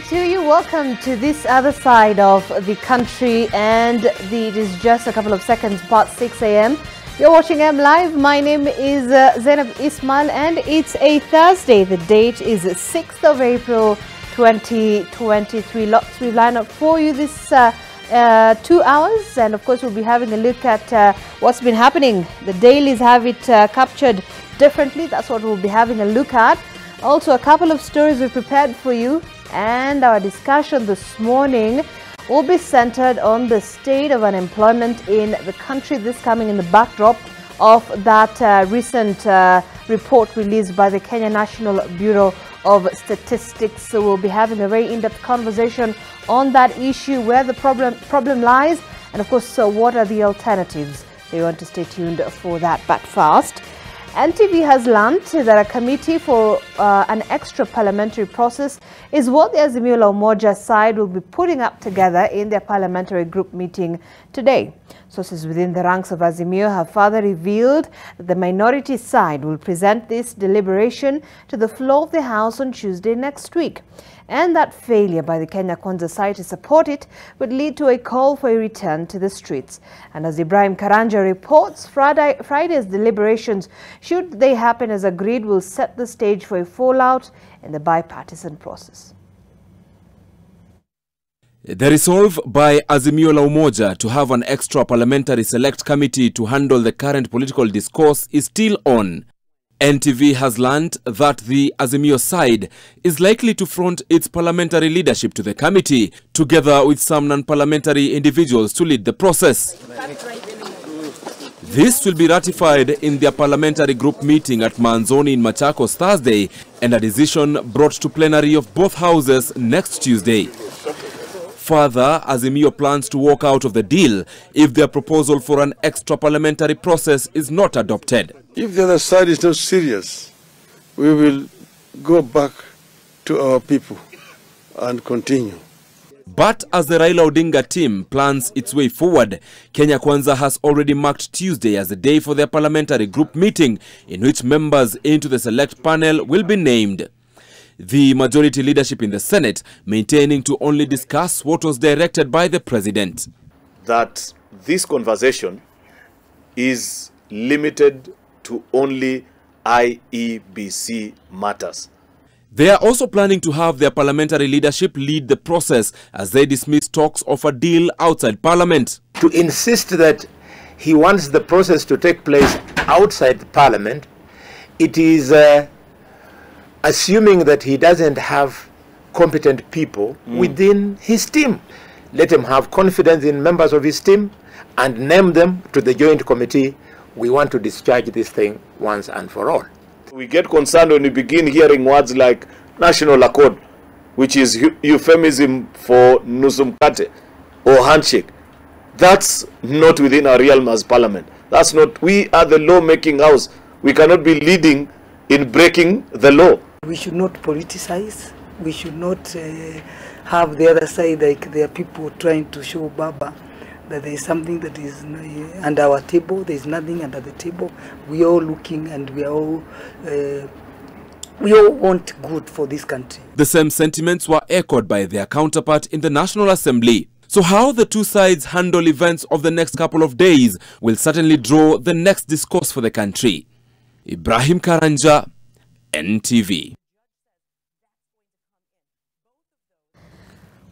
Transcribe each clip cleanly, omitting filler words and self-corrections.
to you. Welcome to this other side of the country, and it is just a couple of seconds past 6 a.m. You're watching M Live. My name is Zainab Ismail, and it's a Thursday. The date is 6th of April 2023. Lots we've lined up for you this 2 hours, and of course we'll be having a look at what's been happening. The dailies have it captured differently. That's what we'll be having a look at. Also, a couple of stories we prepared for you, and our discussion this morning will be centered on the state of unemployment in the country. This coming in the backdrop of that recent report released by the Kenya National Bureau of Statistics. So we'll be having a very in-depth conversation on that issue, where the problem lies, and of course, so what are the alternatives. So you want to stay tuned for that. But first, NTV has learned that a committee for an extra parliamentary process is what the Azimio la Umoja side will be putting up together in their parliamentary group meeting today. Sources within the ranks of Azimio have further revealed that the minority side will present this deliberation to the floor of the House on Tuesday next week. And that failure by the Kenya Kwanza side to support it would lead to a call for a return to the streets. And as Ibrahim Karanja reports, Friday's deliberations, should they happen as agreed, will set the stage for a fallout in the bipartisan process. The resolve by Azimio la Umoja to have an extra parliamentary select committee to handle the current political discourse is still on. NTV has learned that the Azimio side is likely to front its parliamentary leadership to the committee, together with some non-parliamentary individuals to lead the process. This will be ratified in their parliamentary group meeting at Manzoni in Machakos Thursday, and a decision brought to plenary of both houses next Tuesday. Further, Azimio plans to walk out of the deal if their proposal for an extra parliamentary process is not adopted. If the other side is not serious, we will go back to our people and continue. But as the Raila Odinga team plans its way forward, Kenya Kwanza has already marked Tuesday as a day for their parliamentary group meeting, in which members into the select panel will be named. The majority leadership in the Senate maintaining to only discuss what was directed by the president. That this conversation is limited to only IEBC matters. They are also planning to have their parliamentary leadership lead the process as they dismiss talks of a deal outside parliament. To insist that he wants the process to take place outside parliament, it is assuming that he doesn't have competent people within his team. Let him have confidence in members of his team and name them to the joint committee. We want to discharge this thing once and for all. We get concerned when we begin hearing words like national accord, which is euphemism for nusumkate or handshake. That's not within our realm as parliament. That's not, we are the law-making house. We cannot be leading in breaking the law. We should not politicize. We should not have the other side like there are people trying to show Baba that there is something that is under our table. There is nothing under the table. We are all looking, and we all want good for this country. The same sentiments were echoed by their counterpart in the National Assembly. So how the two sides handle events of the next couple of days will certainly draw the next discourse for the country. Ibrahim Karanja, NTV.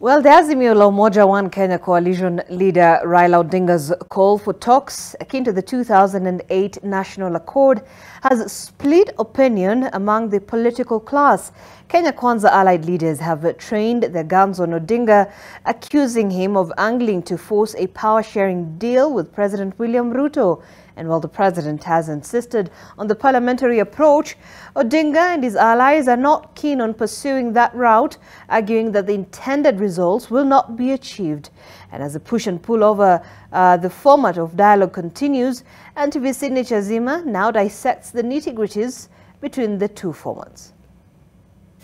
Well, the Azimio la Umoja One Kenya coalition leader Raila Odinga's call for talks akin to the 2008 National Accord has split opinion among the political class. Kenya Kwanza allied leaders have trained their guns on Odinga, accusing him of angling to force a power-sharing deal with President William Ruto. And while the president has insisted on the parliamentary approach, Odinga and his allies are not keen on pursuing that route, arguing that the intended results will not be achieved. And as the push and pull over the format of dialogue continues, NTV Signature Zima now dissects the nitty-gritties between the two formats.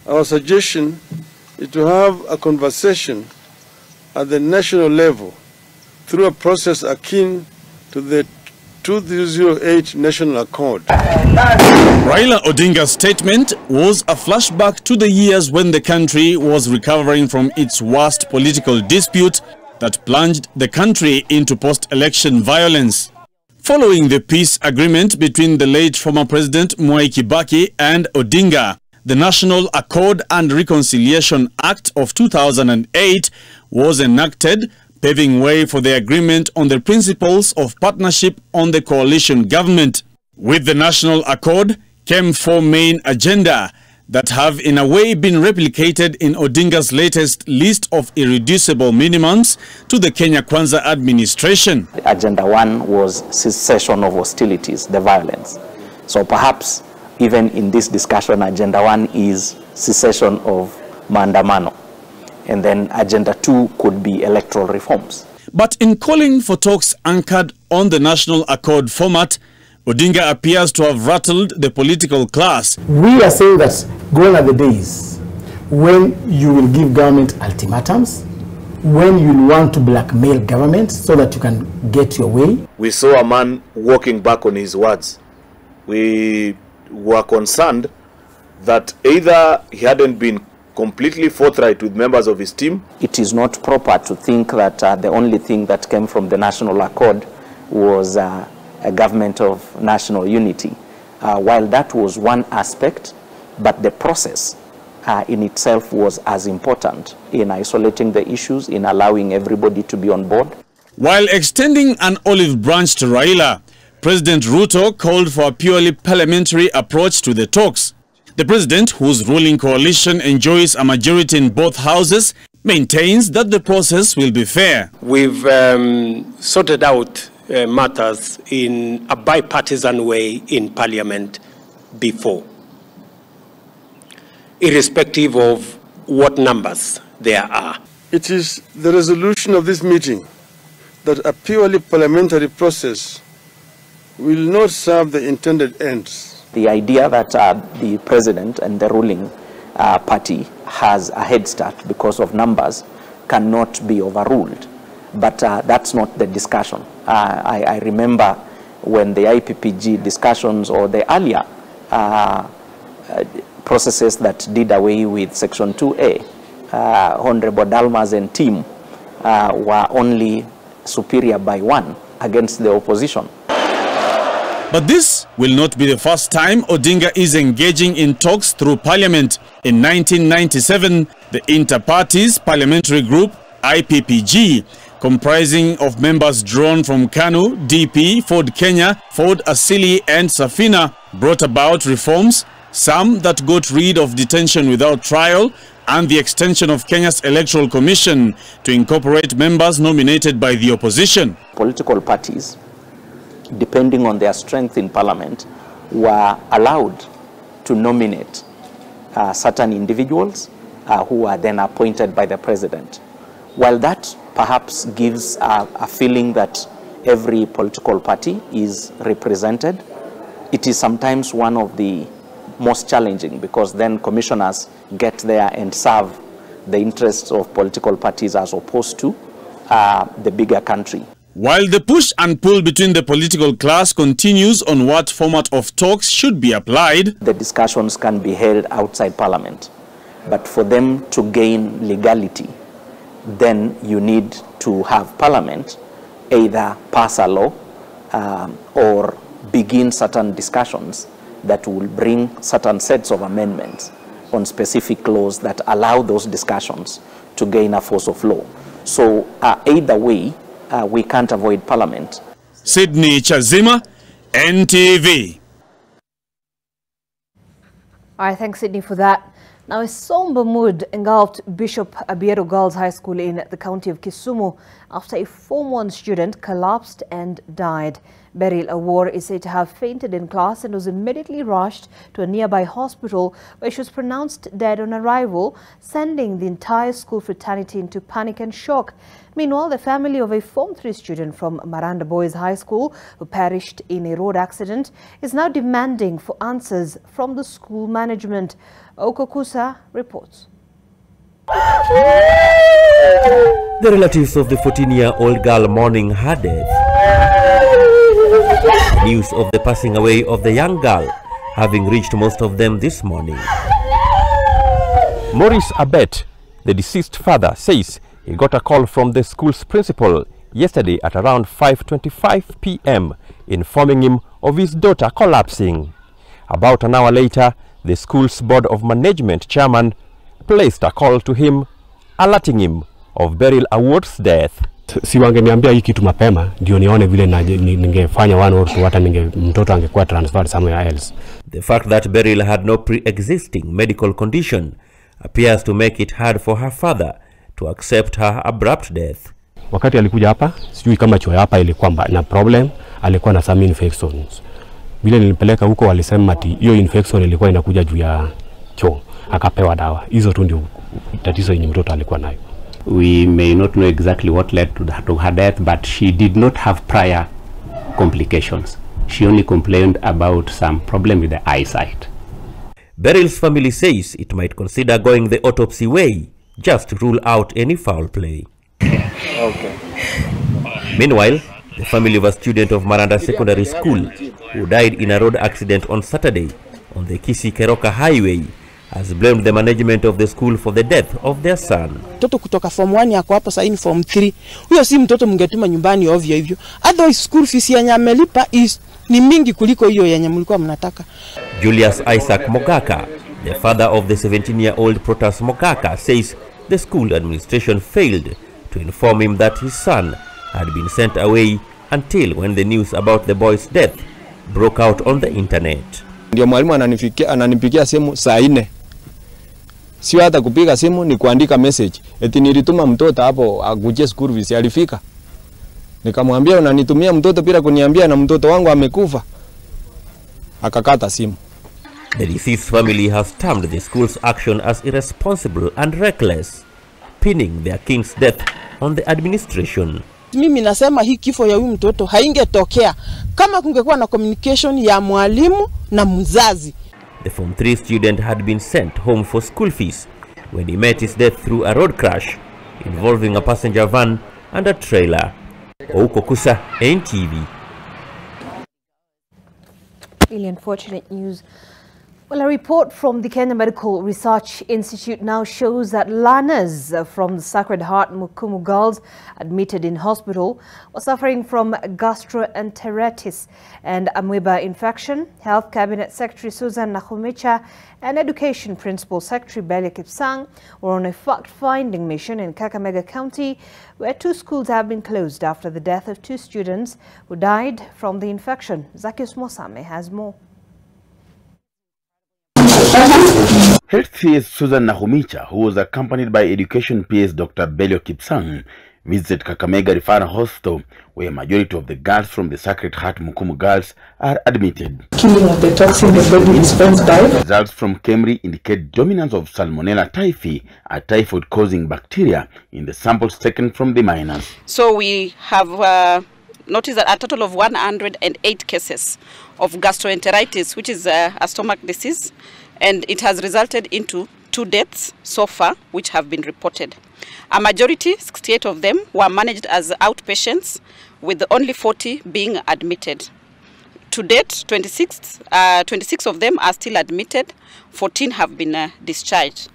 Our suggestion is to have a conversation at the national level through a process akin to the 2008 National Accord. Raila Odinga's statement was a flashback to the years when the country was recovering from its worst political dispute that plunged the country into post-election violence. Following the peace agreement between the late former President Mwai Kibaki and Odinga, the National Accord and Reconciliation Act of 2008 was enacted, paving way for the agreement on the principles of partnership on the coalition government. With the National Accord came 4 main agenda that have in a way been replicated in Odinga's latest list of irreducible minimums to the Kenya Kwanza administration. Agenda 1 was cessation of hostilities, the violence. So perhaps even in this discussion, Agenda 1 is cessation of maandamano. And then Agenda 2 could be electoral reforms. But in calling for talks anchored on the National Accord format, Odinga appears to have rattled the political class. We are saying that gone are the days when you will give government ultimatums, when you will want to blackmail government so that you can get your way. We saw a man walking back on his words. We were concerned that either he hadn't been completely forthright with members of his team. It is not proper to think that the only thing that came from the National Accord was a government of national unity. While that was one aspect, but the process in itself was as important in isolating the issues, in allowing everybody to be on board. While extending an olive branch to Raila, President Ruto called for a purely parliamentary approach to the talks. The president, whose ruling coalition enjoys a majority in both houses, maintains that the process will be fair. We've sorted out matters in a bipartisan way in Parliament before, irrespective of what numbers there are. It is the resolution of this meeting that a purely parliamentary process will not serve the intended ends. The idea that the president and the ruling party has a head start because of numbers cannot be overruled. But that's not the discussion. I remember when the IPPG discussions or the earlier processes that did away with Section 2A, Honorable Dalmas and team were only superior by 1 against the opposition. But this will not be the first time Odinga is engaging in talks through Parliament. In 1997, the Inter-Parties Parliamentary Group, IPPG, comprising of members drawn from KANU, DP, Ford Kenya, Ford Asili and Safina, brought about reforms, some that got rid of detention without trial and the extension of Kenya's Electoral Commission to incorporate members nominated by the opposition. Political parties, depending on their strength in Parliament, were allowed to nominate certain individuals who are then appointed by the president. While that perhaps gives a feeling that every political party is represented, it is sometimes one of the most challenging, because then commissioners get there and serve the interests of political parties as opposed to the bigger country. While the push and pull between the political class continues on what format of talks should be applied, the discussions can be held outside Parliament. But for them to gain legality, then you need to have Parliament either pass a law or begin certain discussions that will bring certain sets of amendments on specific laws that allow those discussions to gain a force of law. So either way, we can't avoid Parliament. Sydney Chazima, NTV. All right, thanks, Sydney, for that. Now, a somber mood engulfed Bishop Abiero Girls High School in the county of Kisumu after a Form 1 student collapsed and died. Beryl Awor is said to have fainted in class and was immediately rushed to a nearby hospital where she was pronounced dead on arrival, sending the entire school fraternity into panic and shock. Meanwhile, the family of a Form 3 student from Maranda Boys High School who perished in a road accident is now demanding for answers from the school management. Okokusa reports. The relatives of the 14-year-old girl mourning her death The news of the passing away of the young girl having reached most of them this morning. Maurice Abet, the deceased father, says he got a call from the school's principal yesterday at around 5:25 p.m. informing him of his daughter collapsing. About an hour later, the school's board of management chairman placed a call to him, alerting him of Beryl Award's death. Si wangeniambia hii kitu mapema ndio nione vile ningefanya one or two, hata mtoto angekuwa transferred somewhere else. The fact that Beryl had no pre-existing medical condition appears to make it hard for her father to accept her abrupt death. Wakati alikuja hapa, sijui kama choo hapa ilikuwa na problem, alikuwa na some infections. Vile nilipeleka huko walisema ati hiyo infection ilikuwa inakuja juu ya choo, akapewa dawa. Hizo tu ndio tatizo yenye mtoto alikuwa nayo. We may not know exactly what led to her death, but she did not have prior complications. She only complained about some problem with the eyesight. Beryl's family says it might consider going the autopsy way just to rule out any foul play. Okay. Meanwhile, the family of a student of Maranda Secondary School who died in a road accident on Saturday on the Kisii-Keroka Highway has blamed the management of the school for the death of their son. Mtoto kutoka form 1 yako hapa sasa ni form 3. Huyo si mtoto mngetuma nyumbani ovyo hivyo. Otherwise school fees yenye amelipa ni mingi kuliko hiyo yenye mlikuwa mnataka. Julius Isaac Mogaka, the father of the 17-year-old Protas Mogaka, says the school administration failed to inform him that his son had been sent away until when the news about the boy's death broke out on the internet. Ndio mwalimu ananipigia simu saa 4. Sio hata kupiga simu, ni kuandika message. Eti nilituma mtoto hapo aguje school fees, alifika. Nikamwambia unanitumia mtoto bila kuniambia na mtoto wangu amekufa. Akakata simu. The deceased family has termed the school's action as irresponsible and reckless, pinning their king's death on the administration. Mimi nasema hii kifo ya huyu mtoto haingetokea kama kungekuwa na communication ya mwalimu na mzazi. The Form 3 student had been sent home for school fees when he met his death through a road crash involving a passenger van and a trailer. Ouko Kusa, NTV. Really unfortunate news. Well, a report from the Kenya Medical Research Institute now shows that learners from the Sacred Heart Mukumu girls admitted in hospital were suffering from gastroenteritis and amoeba infection. Health Cabinet Secretary Susan Nakhumicha and Education Principal Secretary Belia Kipsang were on a fact-finding mission in Kakamega County, where 2 schools have been closed after the death of 2 students who died from the infection. Zakius Mosame has more. Health CS Susan Nakhumicha, who was accompanied by Education PS Dr. Belio Kipsang, visited Kakamega Referral Hospital, where a majority of the girls from the Sacred Heart Mukumu girls are admitted. Killing of the toxin the body is formed by. Results from KEMRI indicate dominance of Salmonella typhi, a typhoid-causing bacteria, in the samples taken from the minors. So we have noticed that a total of 108 cases of gastroenteritis, which is a stomach disease, and it has resulted into 2 deaths so far, which have been reported. A majority, 68 of them, were managed as outpatients, with only 40 being admitted. To date, 26 of them are still admitted, 14 have been discharged.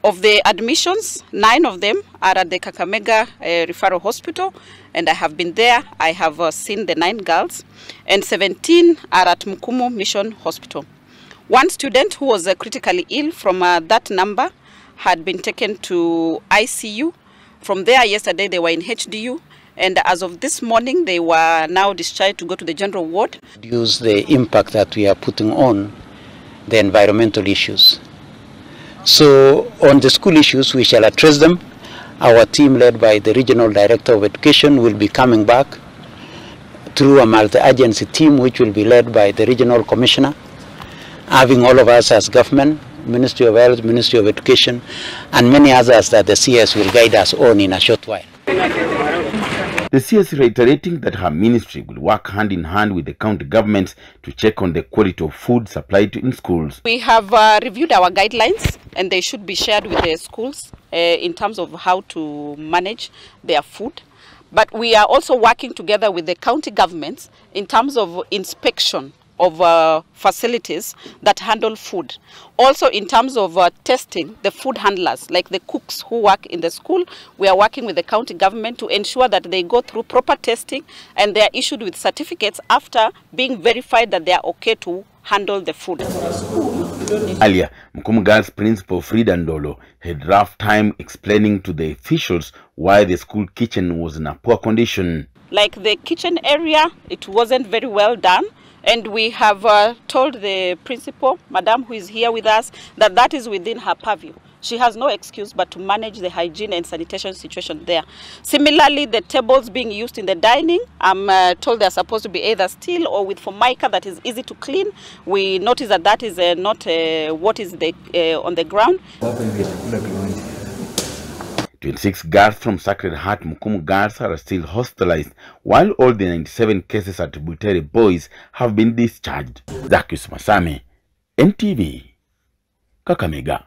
Of the admissions, 9 of them are at the Kakamega Referral Hospital, and I have been there. I have seen the 9 girls, and 17 are at Mukumu Mission Hospital. 1 student who was critically ill from that number had been taken to ICU. From there, yesterday, they were in HDU, and as of this morning, they were now discharged to go to the general ward. Reduce the impact that we are putting on the environmental issues. So on the school issues, we shall address them. Our team, led by the Regional Director of Education, will be coming back through a multi-agency team which will be led by the Regional Commissioner, having all of us as government, Ministry of Health, Ministry of Education, and many others that the CS will guide us on in a short while. The CS reiterating that her ministry will work hand in hand with the county governments to check on the quality of food supplied in schools. We have reviewed our guidelines, and they should be shared with the schools in terms of how to manage their food. But we are also working together with the county governments in terms of inspection of facilities that handle food. Also in terms of testing the food handlers, like the cooks who work in the school, we are working with the county government to ensure that they go through proper testing and they are issued with certificates after being verified that they are okay to handle the food. Earlier, Mukumu Girls Principal Frida Ndolo had rough time explaining to the officials why the school kitchen was in a poor condition. Like the kitchen area, it wasn't very well done. And we have told the principal, Madam, who is here with us, that that is within her purview. She has no excuse but to manage the hygiene and sanitation situation there. Similarly, the tables being used in the dining, I'm told they're supposed to be either steel or with formica that is easy to clean. We notice that that is not what is on the ground. 26 girls from Sacred Heart Mukumu Girls are still hospitalized, while all the 97 cases at Butere Boys have been discharged. Zacchaeus Masame, NTV, Kakamega.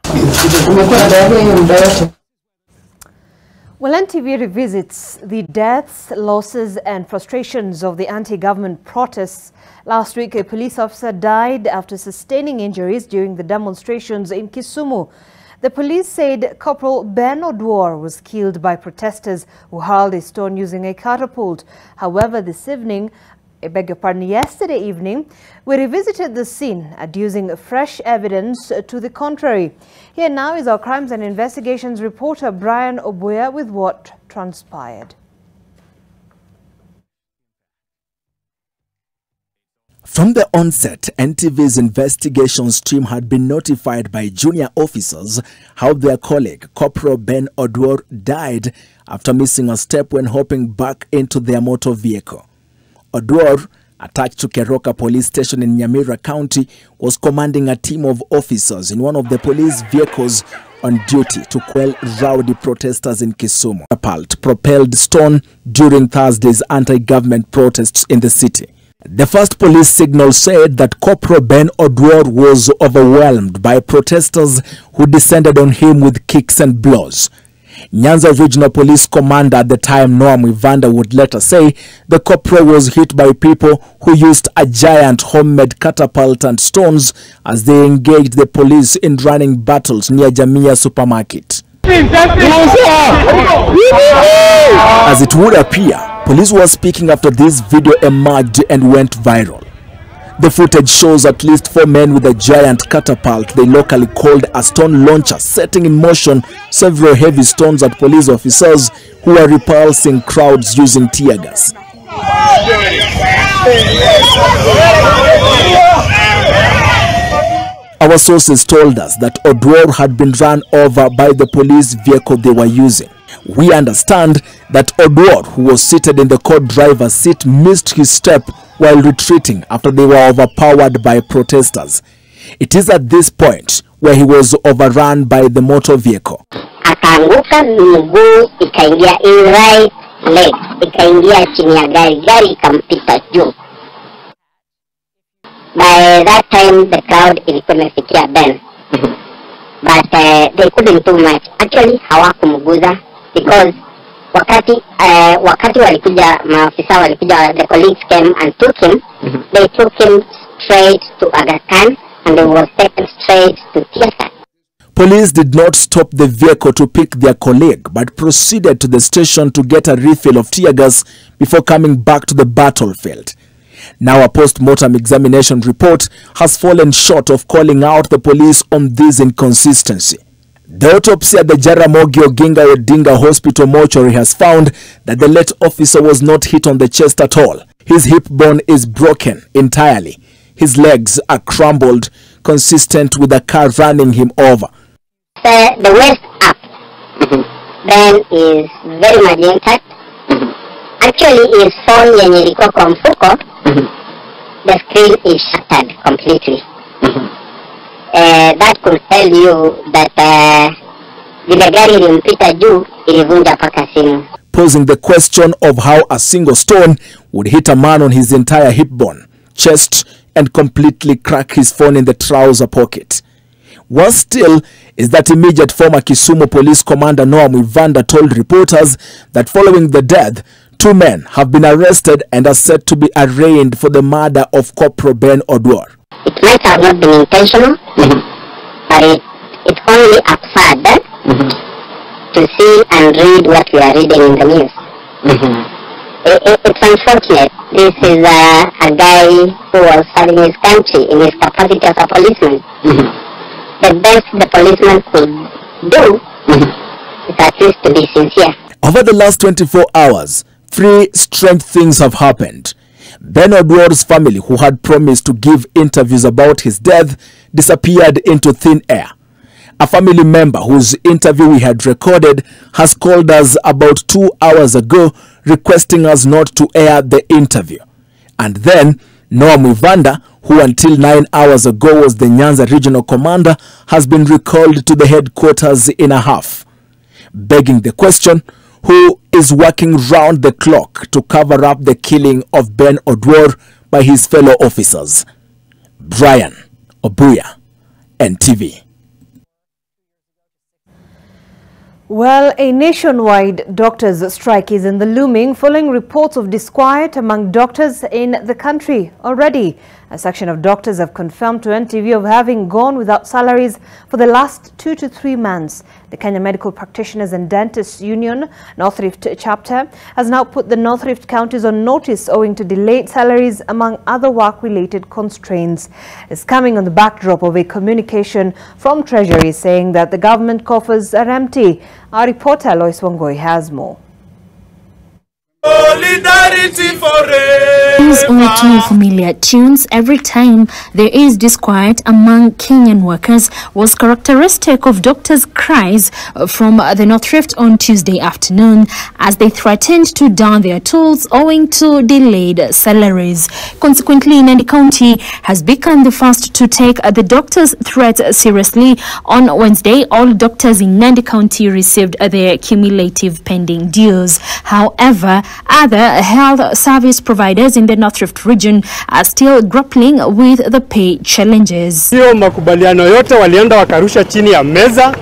Well, NTV revisits the deaths, losses and frustrations of the anti-government protests. Last week, a police officer died after sustaining injuries during the demonstrations in Kisumu. The police said Corporal Ben Odwor was killed by protesters who hurled a stone using a catapult. However, yesterday evening, we revisited the scene, adducing fresh evidence to the contrary. Here now is our Crimes and Investigations reporter Brian Obuya with what transpired. From the onset, NTV's investigations team had been notified by junior officers how their colleague, Corporal Ben Odwor, died after missing a step when hopping back into their motor vehicle. Odwor, attached to Keroka Police Station in Nyamira County, was commanding a team of officers in one of the police vehicles on duty to quell rowdy protesters in Kisumu. Catapult propelled stone during Thursday's anti-government protests in the city. The first police signal said that Corporal Ben Odwor was overwhelmed by protesters who descended on him with kicks and blows. Nyanza Regional Police Commander at the time, Noah Mwivanda, would later say the corporal was hit by people who used a giant homemade catapult and stones as they engaged the police in running battles near Jamia Supermarket. As it would appear, police were speaking after this video emerged and went viral. The footage shows at least 4 men with a giant catapult they locally called a stone launcher setting in motion several heavy stones at police officers who were repulsing crowds using tear gas. Our sources told us that Odwor had been run over by the police vehicle they were using. We understand that Odwor, who was seated in the co-driver's seat, missed his step while retreating after they were overpowered by protesters. It is at this point where he was overrun by the motor vehicle. Akaanguka, mguu ikaingia right leg, ikaingia chini ya gari ikampita juu. By that time the crowd ilikuwa imefikia Ben. But they couldn't do much. Actually hawakumguza because wakati walikuja maafisa walikuja, the colleagues came and took him. They took him straight to Aga Khan and he was taken straight to Tiasa. Police did not stop the vehicle to pick their colleague but proceeded to the station to get a refill of tear gas before coming back to the battlefield. Now a post-mortem examination report has fallen short of calling out the police on this inconsistency. The autopsy at the Jaramogi Oginga Odinga Hospital mortuary has found that the late officer was not hit on the chest at all. His hip bone is broken entirely. His legs are crumbled, consistent with a car running him over. The waist up, Ben is very much intact. Actually, his phone yenye ilikuwa kwa mfuko, the screen is shattered completely. That could tell you that vile gari ilimpita juu ilivunja paka simu. Posing the question of how a single stone would hit a man on his entire hip bone, chest, and completely crack his phone in the trouser pocket. Worse still is that immediate former Kisumu Police Commander Noah Mwivanda told reporters that following the death, 2 men have been arrested and are set to be arraigned for the murder of Corporal Ben Odwor. It might have not been intentional, but it's only absurd to see and read what we are reading in the news. It's unfortunate. This is a guy who was serving his country in his capacity as a policeman. The best the policeman could do is at least to be sincere. Over the last 24 hours, 3 strange things have happened. Ben Odwor's family, who had promised to give interviews about his death, disappeared into thin air. A family member whose interview we had recorded has called us about 2 hours ago requesting us not to air the interview. And then Noah Mwivanda, who until 9 hours ago was the Nyanza regional commander, has been recalled to the headquarters in a huff, begging the question, who is working round the clock to cover up the killing of Ben Odwor by his fellow officers? Brian Obuya, NTV. Well, a nationwide doctors' strike is in the looming following reports of disquiet among doctors in the country. Already, a section of doctors have confirmed to NTV of having gone without salaries for the last 2 to 3 months. The Kenya Medical Practitioners and Dentists Union, North Rift chapter, has now put the North Rift counties on notice owing to delayed salaries among other work-related constraints. It's coming on the backdrop of a communication from Treasury saying that the government coffers are empty. Our reporter Lois Wangoi has more. Solidarity forever. These are two familiar tunes every time there is disquiet among Kenyan workers was characteristic of doctors' cries from the North Rift on Tuesday afternoon as they threatened to down their tools owing to delayed salaries. Consequently, Nandi County has become the first to take the doctors' threat seriously. On Wednesday, all doctors in Nandi County received their cumulative pending dues. However, other health service providers in the North Rift region are still grappling with the pay challenges. Hiyo makubaliano yote walienda wakarusha chini ya meza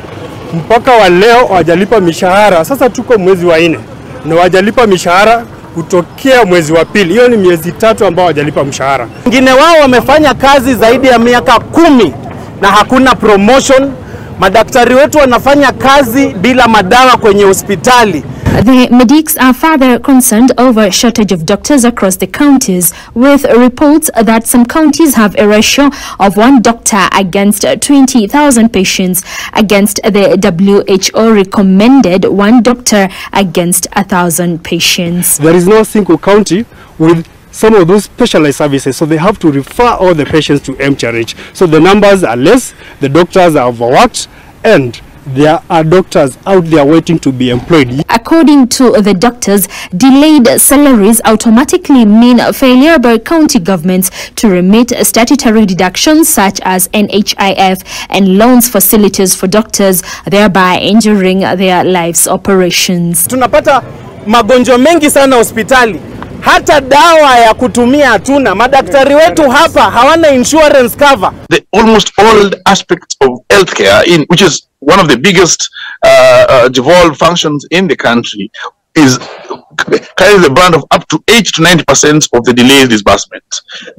mpaka wa leo wajalipa mishahara. Sasa tuko mwezi wa 4 na wajalipa mishahara kutokea mwezi wa pili. Hiyo ni miezi 3 ambao wajalipa mshahara. Wengine wao wamefanya kazi zaidi ya miaka 10 na hakuna promotion. Madaktari wetu wanafanya kazi bila madawa kwenye hospitali. The medics are further concerned over a shortage of doctors across the counties, with reports that some counties have a ratio of 1 doctor against 20,000 patients, against the WHO recommended 1 doctor against 1,000 patients. There is no single county with some of those specialized services, so they have to refer all the patients to MCHRH. So the numbers are less, the doctors are overworked, and there are doctors out there waiting to be employed. According to the doctors, delayed salaries automatically mean failure by county governments to remit statutory deductions such as NHIF and loans facilities for doctors, thereby injuring their lives operations. Tunapata magonjwa mengi sana hospitali. Hata dawa ya kutumia hatuna. Madaktari wetu hapa hawana insurance cover. The almost all aspects of healthcare, which is one of the biggest devolved functions in the country, carries the brand of up to 80 to 90% of the delayed disbursement.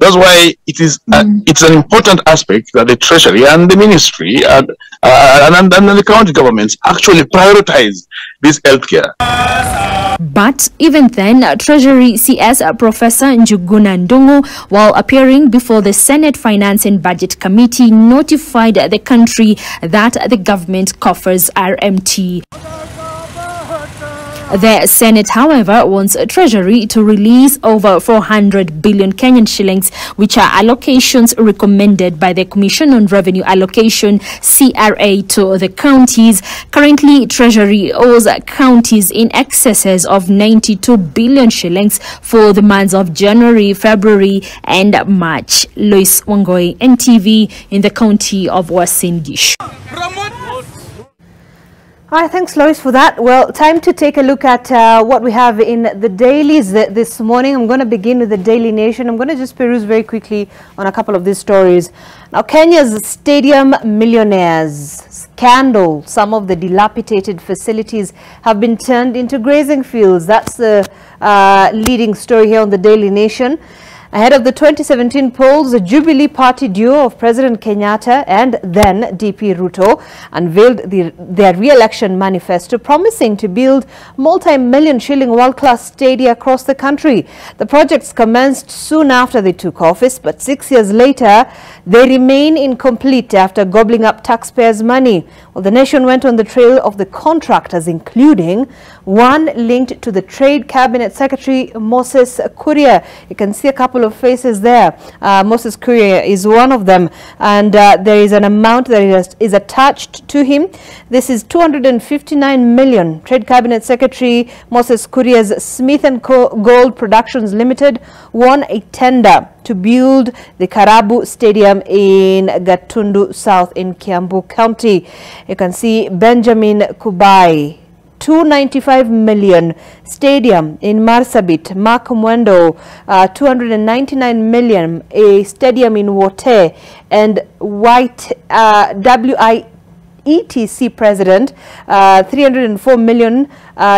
That's why it is it's an important aspect that the Treasury and the Ministry and the county governments actually prioritize this healthcare. But even then, Treasury CS Professor Njuguna Ndungu, while appearing before the Senate Finance and Budget Committee, notified the country that the government coffers are empty. The Senate, however, wants Treasury to release over 400 billion Kenyan shillings, which are allocations recommended by the Commission on Revenue Allocation, CRA, to the counties. Currently, Treasury owes counties in excesses of 92 billion shillings for the months of January, February, and March. Lois Wangoi, NTV, in the county of Uasin Gishu. All right, thanks, Lois, for that. Well, time to take a look at what we have in the dailies this morning. I'm going to begin with the Daily Nation. I'm going to just peruse very quickly on a couple of these stories. Now, Kenya's stadium millionaires scandal. Some of the dilapidated facilities have been turned into grazing fields. That's the leading story here on the Daily Nation. Ahead of the 2017 polls, the Jubilee Party duo of President Kenyatta and then DP Ruto unveiled their re-election manifesto, promising to build multi-million shilling world-class stadia across the country. The projects commenced soon after they took office, but 6 years later, they remain incomplete after gobbling up taxpayers' money. Well, the nation went on the trail of the contractors, including one linked to the Trade Cabinet Secretary Moses Kuria. You can see a couple of faces there. Moses Kuria is one of them, and there is an amount that is attached to him. This is 259 million. Trade Cabinet Secretary Moses Kuria's Smith & Gold Productions Limited won a tender to build the Karabu Stadium in Gatundu South in Kiambu County. You can see Benjamin Kubai, 295 million. Stadium in Marsabit, Mark Mwendo, 299 million. A stadium in Wote, and WIETC president, 304 million.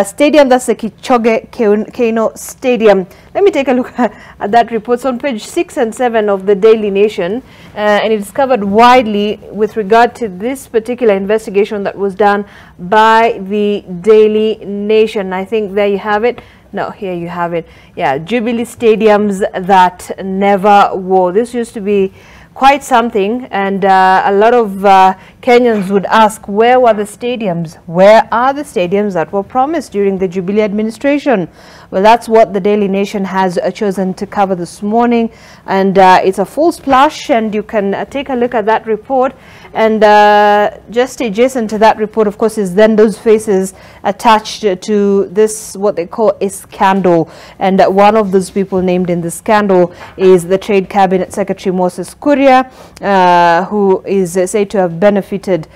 Stadium, that's the Kichoge Keino Stadium. Let me take a look at that report. It's on page 6 and 7 of the Daily Nation, and it's covered widely with regard to this particular investigation that was done by the Daily Nation. I think there you have it. No, here you have it. Yeah, Jubilee stadiums that never wore. This used to be quite something, and a lot of Kenyans would ask, where were the stadiums? Where are the stadiums that were promised during the Jubilee administration? Well, that's what the Daily Nation has chosen to cover this morning, and it's a full splash, and you can take a look at that report. And just adjacent to that report, of course, is then those faces attached to this, what they call a scandal. And one of those people named in the scandal is the Trade Cabinet Secretary Moses Kuria, who is said to have benefited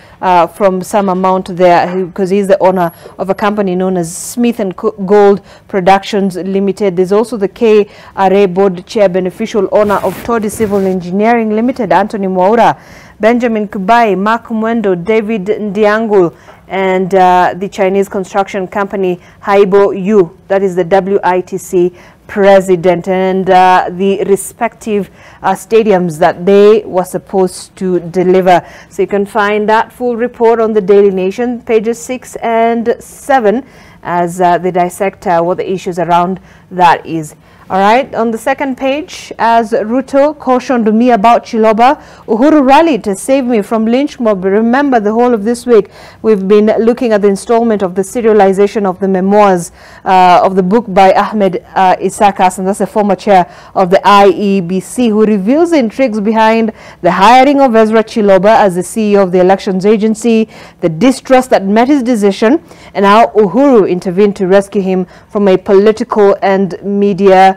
from some amount there, because he's the owner of a company known as Smith & Gold Productions Limited. There's also the KRA board chair, beneficial owner of Todi Civil Engineering Limited, Anthony Mwaura, Benjamin Kubai, Mark Mwendo, David Ndiangul, and the Chinese construction company Haibo Yu, that is the WITC president, and the respective stadiums that they were supposed to deliver. So you can find that full report on the Daily Nation, pages 6 and 7, as they dissect what the issues around that is. All right, on the second page, as Ruto cautioned me about Chiloba, Uhuru rallied to save me from lynch mob. Remember, the whole of this week, we've been looking at the installment of the serialization of the memoirs of the book by Ahmed Isakas, and that's the former chair of the IEBC, who reveals the intrigues behind the hiring of Ezra Chiloba as the CEO of the elections agency, the distrust that met his decision, and how Uhuru intervened to rescue him from a political and media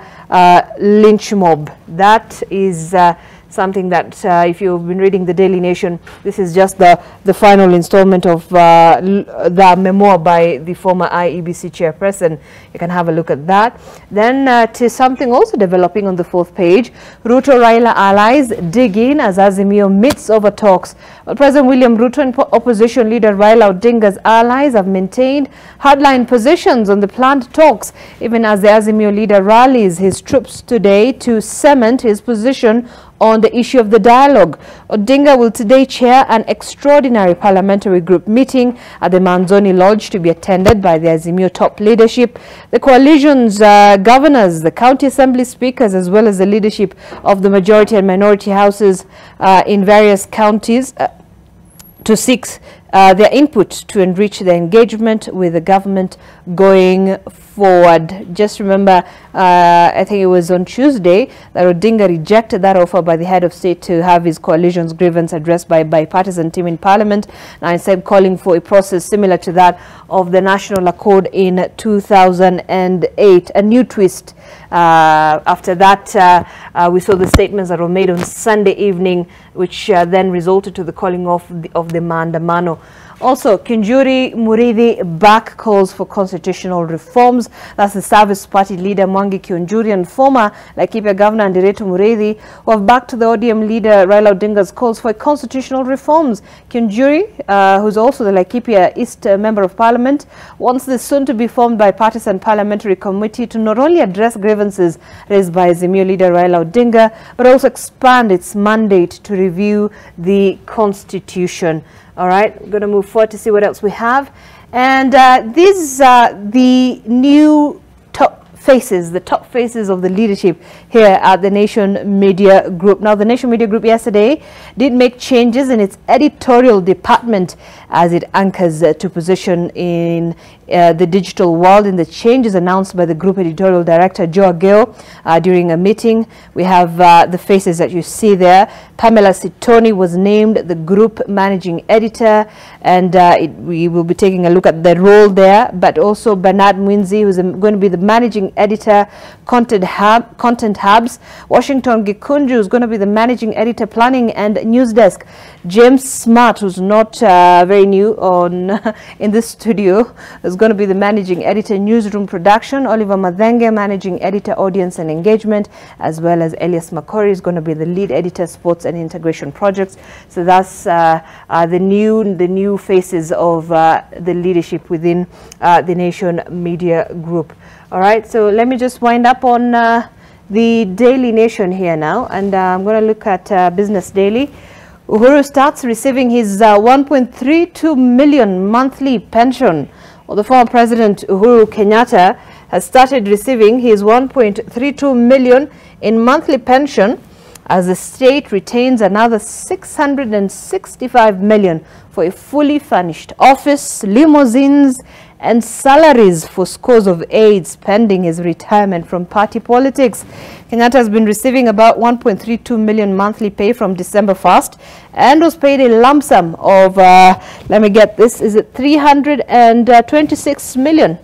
lynch mob. That is something that if you've been reading the Daily Nation, this is just the final installment of the memoir by the former IEBC chairperson. You can have a look at that. Then to something also developing on the fourth page, Ruto Raila allies dig in as Azimio meets over talks. Well, President William Ruto and opposition leader Raila Odinga's allies have maintained hardline positions on the planned talks, even as the Azimio leader rallies his troops today to cement his position on the issue of the dialogue. Odinga will today chair an extraordinary parliamentary group meeting at the Manzoni Lodge to be attended by the Azimio top leadership, the coalition's governors, the county assembly speakers, as well as the leadership of the majority and minority houses in various counties to seek their input to enrich the engagement with the government going forward. Just remember, I think it was on Tuesday that Odinga rejected that offer by the head of state to have his coalition's grievance addressed by a bipartisan team in parliament, and instead calling for a process similar to that of the National Accord in 2008. A new twist after that, we saw the statements that were made on Sunday evening, which then resulted to the calling off of the Maandamano Also, Kinjuri Muridhi back calls for constitutional reforms. That's the Service Party leader Mwangi Kinjuri and former Laikipia Governor Ndirito Muridhi, who have backed the ODM leader Raila Odinga's calls for constitutional reforms. Kinjuri, who's also the Laikipia East Member of Parliament, wants the soon-to-be formed bipartisan parliamentary committee to not only address grievances raised by Azimio leader Raila Odinga, but also expand its mandate to review the constitution. All right, we're going to move forward to see what else we have. And these are the new top faces of the leadership here at the Nation Media Group. Now, the Nation Media Group yesterday did make changes in its editorial department as it anchors to position in the digital world. In the changes announced by the group editorial director Joe Ageo during a meeting, we have the faces that you see there. Pamela Sitoni was named the group managing editor, and we will be taking a look at the role there. But also Bernard Mwinzi, who's going to be the managing editor, Content Hubs. Washington Gikunju, who's going to be the managing editor, Planning and News Desk. James Smart, who's not very new in this studio, is going to be the managing editor, Newsroom Production. Oliver Madhenge, managing editor, Audience and Engagement, as well as Elias Makori is going to be the lead editor, Sports and Integration Projects. So that's the new faces of the leadership within the Nation Media Group. All right, so let me just wind up on the Daily Nation here now, and I'm going to look at Business Daily. Uhuru starts receiving his 1.32 million monthly pension. Well, the former President Uhuru Kenyatta has started receiving his 1.32 million in monthly pension, as the state retains another 665 million for a fully furnished office, limousines, and salaries for scores of aides pending his retirement from party politics. Kenyatta has been receiving about 1.32 million monthly pay from December 1st and was paid a lump sum of, let me get this, is it 326 million?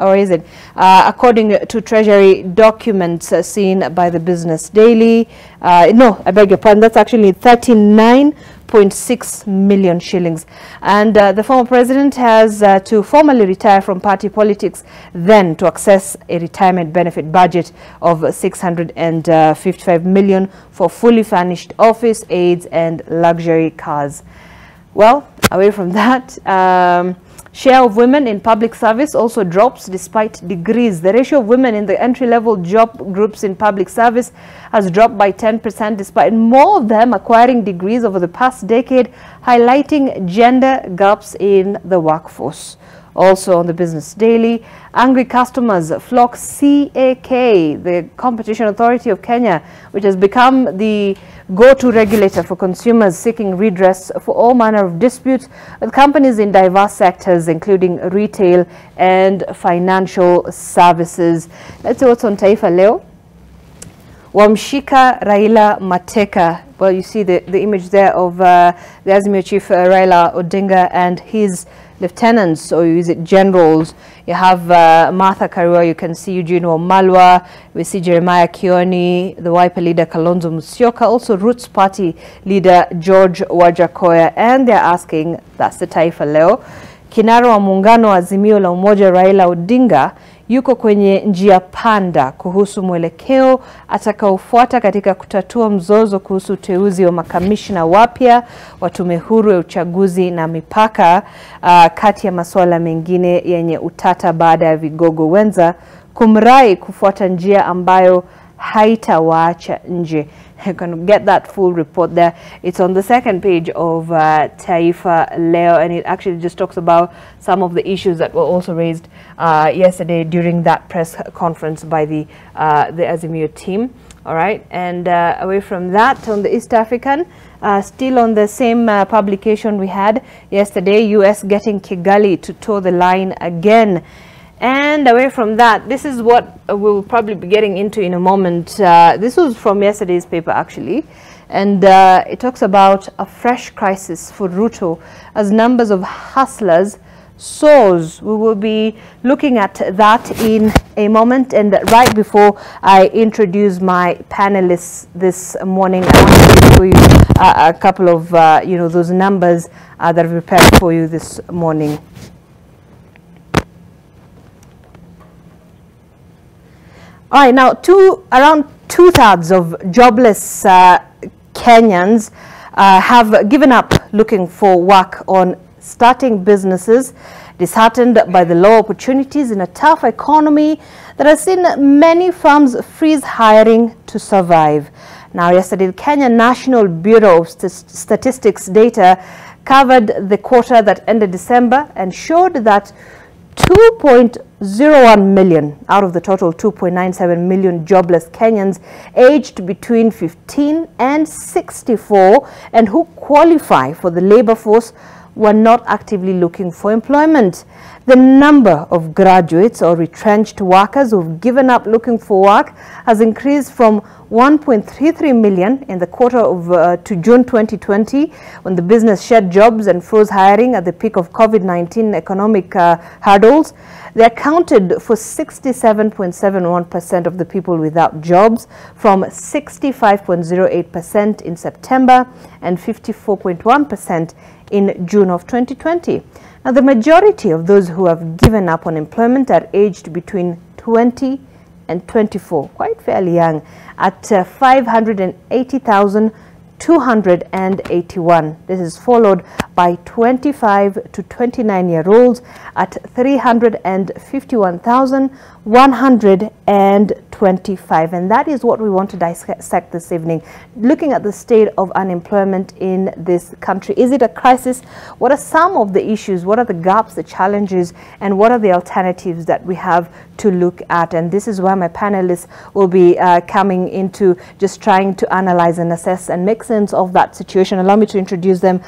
Or is it? According to Treasury documents seen by the Business Daily. No, I beg your pardon, that's actually 39.6 million shillings. And the former president has to formally retire from party politics, then to access a retirement benefit budget of 655 million for fully furnished office, aids, and luxury cars. Well, away from that, share of women in public service also drops despite degrees. The ratio of women in the entry-level job groups in public service has dropped by 10% despite more of them acquiring degrees over the past decade, highlighting gender gaps in the workforce. Also on the Business Daily, angry customers flock CAK, the Competition Authority of Kenya, which has become the go-to regulator for consumers seeking redress for all manner of disputes with companies in diverse sectors, including retail and financial services. Let's see what's on Taifa Leo. Wamshika Raila Mateka. Well, you see the image there of the Azimio chief Raila Odinga and his lieutenants, or is it generals? You have Martha Karua, you can see Eugene Wamalwa, we see Jeremiah Kioni, the Wiper leader Kalonzo Musyoka, also Roots Party leader George Wajakoya, and they're asking, that's the Taifa Leo, kinara wa muungano wa Azimio la Umoja Raila Odinga yuko kwenye njia panda kuhusu mwelekeo atakaofuata katika kutatua mzozo kuhusu uteuzi wa makamishna wapya wa tume huru ya uchaguzi na mipaka, kati ya masuala mengine yenye utata baada ya vigogo wenza kumrai kufuata njia ambayo haitawaacha nje. You can get that full report there. It's on the second page of Taifa Leo, and it actually just talks about some of the issues that were also raised yesterday during that press conference by the Azimio team. All right, and away from that, on the East African, still on the same publication we had yesterday, US getting Kigali to toe the line again. And away from that, this is what we'll probably be getting into in a moment. This was from yesterday's paper, actually. And it talks about a fresh crisis for Ruto as numbers of hustlers soars. We will be looking at that in a moment, and right before I introduce my panelists this morning, I want to show you a couple of those numbers that I've prepared for you this morning. All right, now around 2/3 of jobless Kenyans have given up looking for work on starting businesses, disheartened by the low opportunities in a tough economy that has seen many firms freeze hiring to survive. Now, yesterday, the Kenya National Bureau of Statistics data covered the quarter that ended December and showed that 2.01 million out of the total 2.97 million jobless Kenyans aged between 15 and 64 and who qualify for the labor force were not actively looking for employment. The number of graduates or retrenched workers who've given up looking for work has increased from 1.33 million in the quarter of to June 2020, when the business shed jobs and froze hiring at the peak of COVID-19 economic hurdles. They accounted for 67.71% of the people without jobs, from 65.08% in September and 54.1% in June of 2020. Now, the majority of those who have given up on employment are aged between 20 and 24, quite fairly young, at 580,281. This is followed by 25 to 29-year-olds at 351,125. And that is what we want to dissect this evening, looking at the state of unemployment in this country. Is it a crisis? What are some of the issues? What are the gaps, the challenges, and what are the alternatives that we have to look at? And this is where my panelists will be coming into, just trying to analyze and assess and make sense of that situation. Allow me to introduce them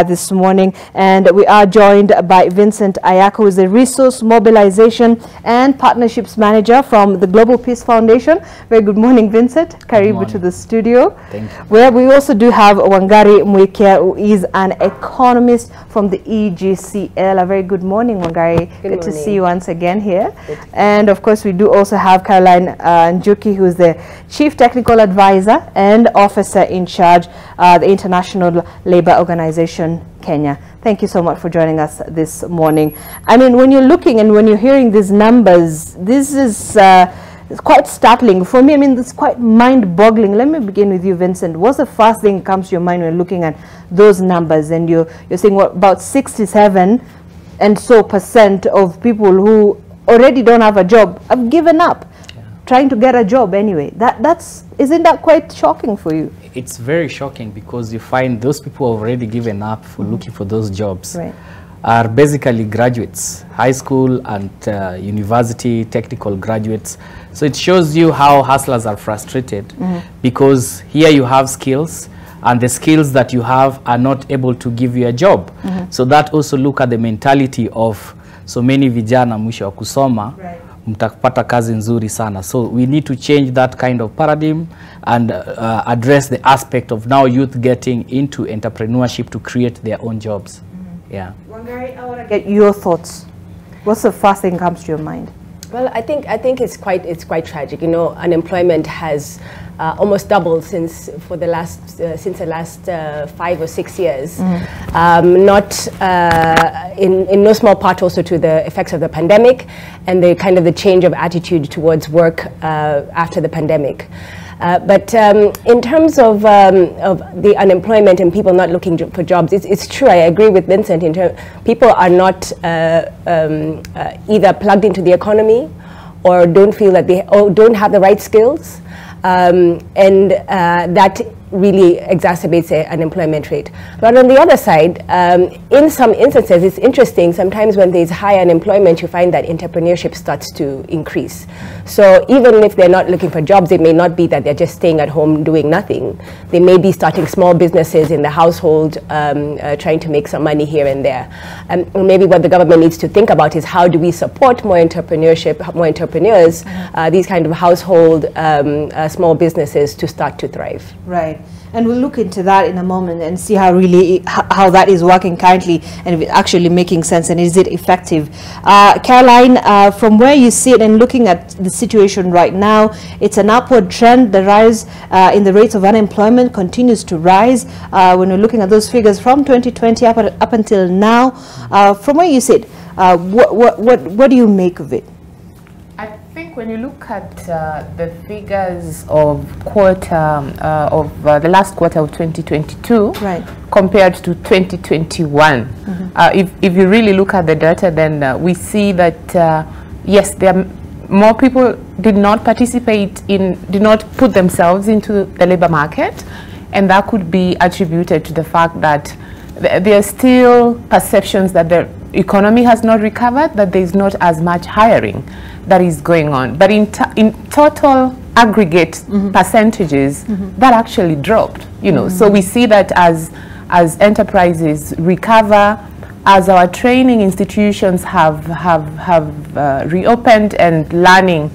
this morning. And we are joined by Vincent Ayako, who is the Resource Mobilization and Partnerships Manager from the Global Peace Foundation. Very good morning, Vincent. Karibu to the studio. Thank you. Where we also do have Wangari Mwikia, who is an economist from the EGCL. A very good morning, Wangari. Good to see you once again here. And of course, we do also have Caroline Njuki, who is the Chief Technical Advisor and Officer in charge, the International Labour Organization, Kenya. Thank you so much for joining us this morning. I mean, when you're looking and when you're hearing these numbers, this is it's quite startling for me. I mean, it's quite mind-boggling. Let me begin with you, Vincent. What's the first thing that comes to your mind when you're looking at those numbers? And you're saying what, about 67% of people who already don't have a job have given up trying to get a job anyway. Isn't that quite shocking for you? It's very shocking, because you find those people who have already given up for looking for those jobs are basically graduates, high school and university technical graduates. So it shows you how hustlers are frustrated, because here you have skills, and the skills that you have are not able to give you a job. So that also look at the mentality of so many vijana mwisho wa kusoma mtapata kazi nzuri sana. So we need to change that kind of paradigm and address the aspect of now youth getting into entrepreneurship to create their own jobs. Yeah. Wangari, I want to get your thoughts. What's the first thing that comes to your mind? Well, I think it's quite tragic. You know, unemployment has almost doubled since the last 5 or 6 years. Not in no small part also to the effects of the pandemic and the kind of the change of attitude towards work after the pandemic. But in terms of the unemployment and people not looking for jobs, it's true. I agree with Vincent. People are not either plugged into the economy, or don't feel that don't have the right skills, and that really exacerbates the unemployment rate. But on the other side, in some instances, it's interesting, sometimes when there's high unemployment, you find that entrepreneurship starts to increase. So even if they're not looking for jobs, it may not be that they're just staying at home doing nothing. They may be starting small businesses in the household, trying to make some money here and there. And maybe what the government needs to think about is how do we support more entrepreneurship, more entrepreneurs, these kind of household small businesses to start to thrive. Right. And we'll look into that in a moment and see how that is working currently, and if it's actually making sense and is it effective. Caroline, from where you sit and looking at the situation right now, it's an upward trend. The rise in the rates of unemployment continues to rise. When we're looking at those figures from 2020 up until now, from where you sit, what do you make of it? I think when you look at the figures of the last quarter of 2022, right, compared to 2021, if you really look at the data, then we see that yes, there are more people did not put themselves into the labor market, and that could be attributed to the fact that there are still perceptions that the economy has not recovered, that there is not as much hiring that is going on. But in total aggregate percentages, that actually dropped. So we see that as enterprises recover, as our training institutions have reopened and learning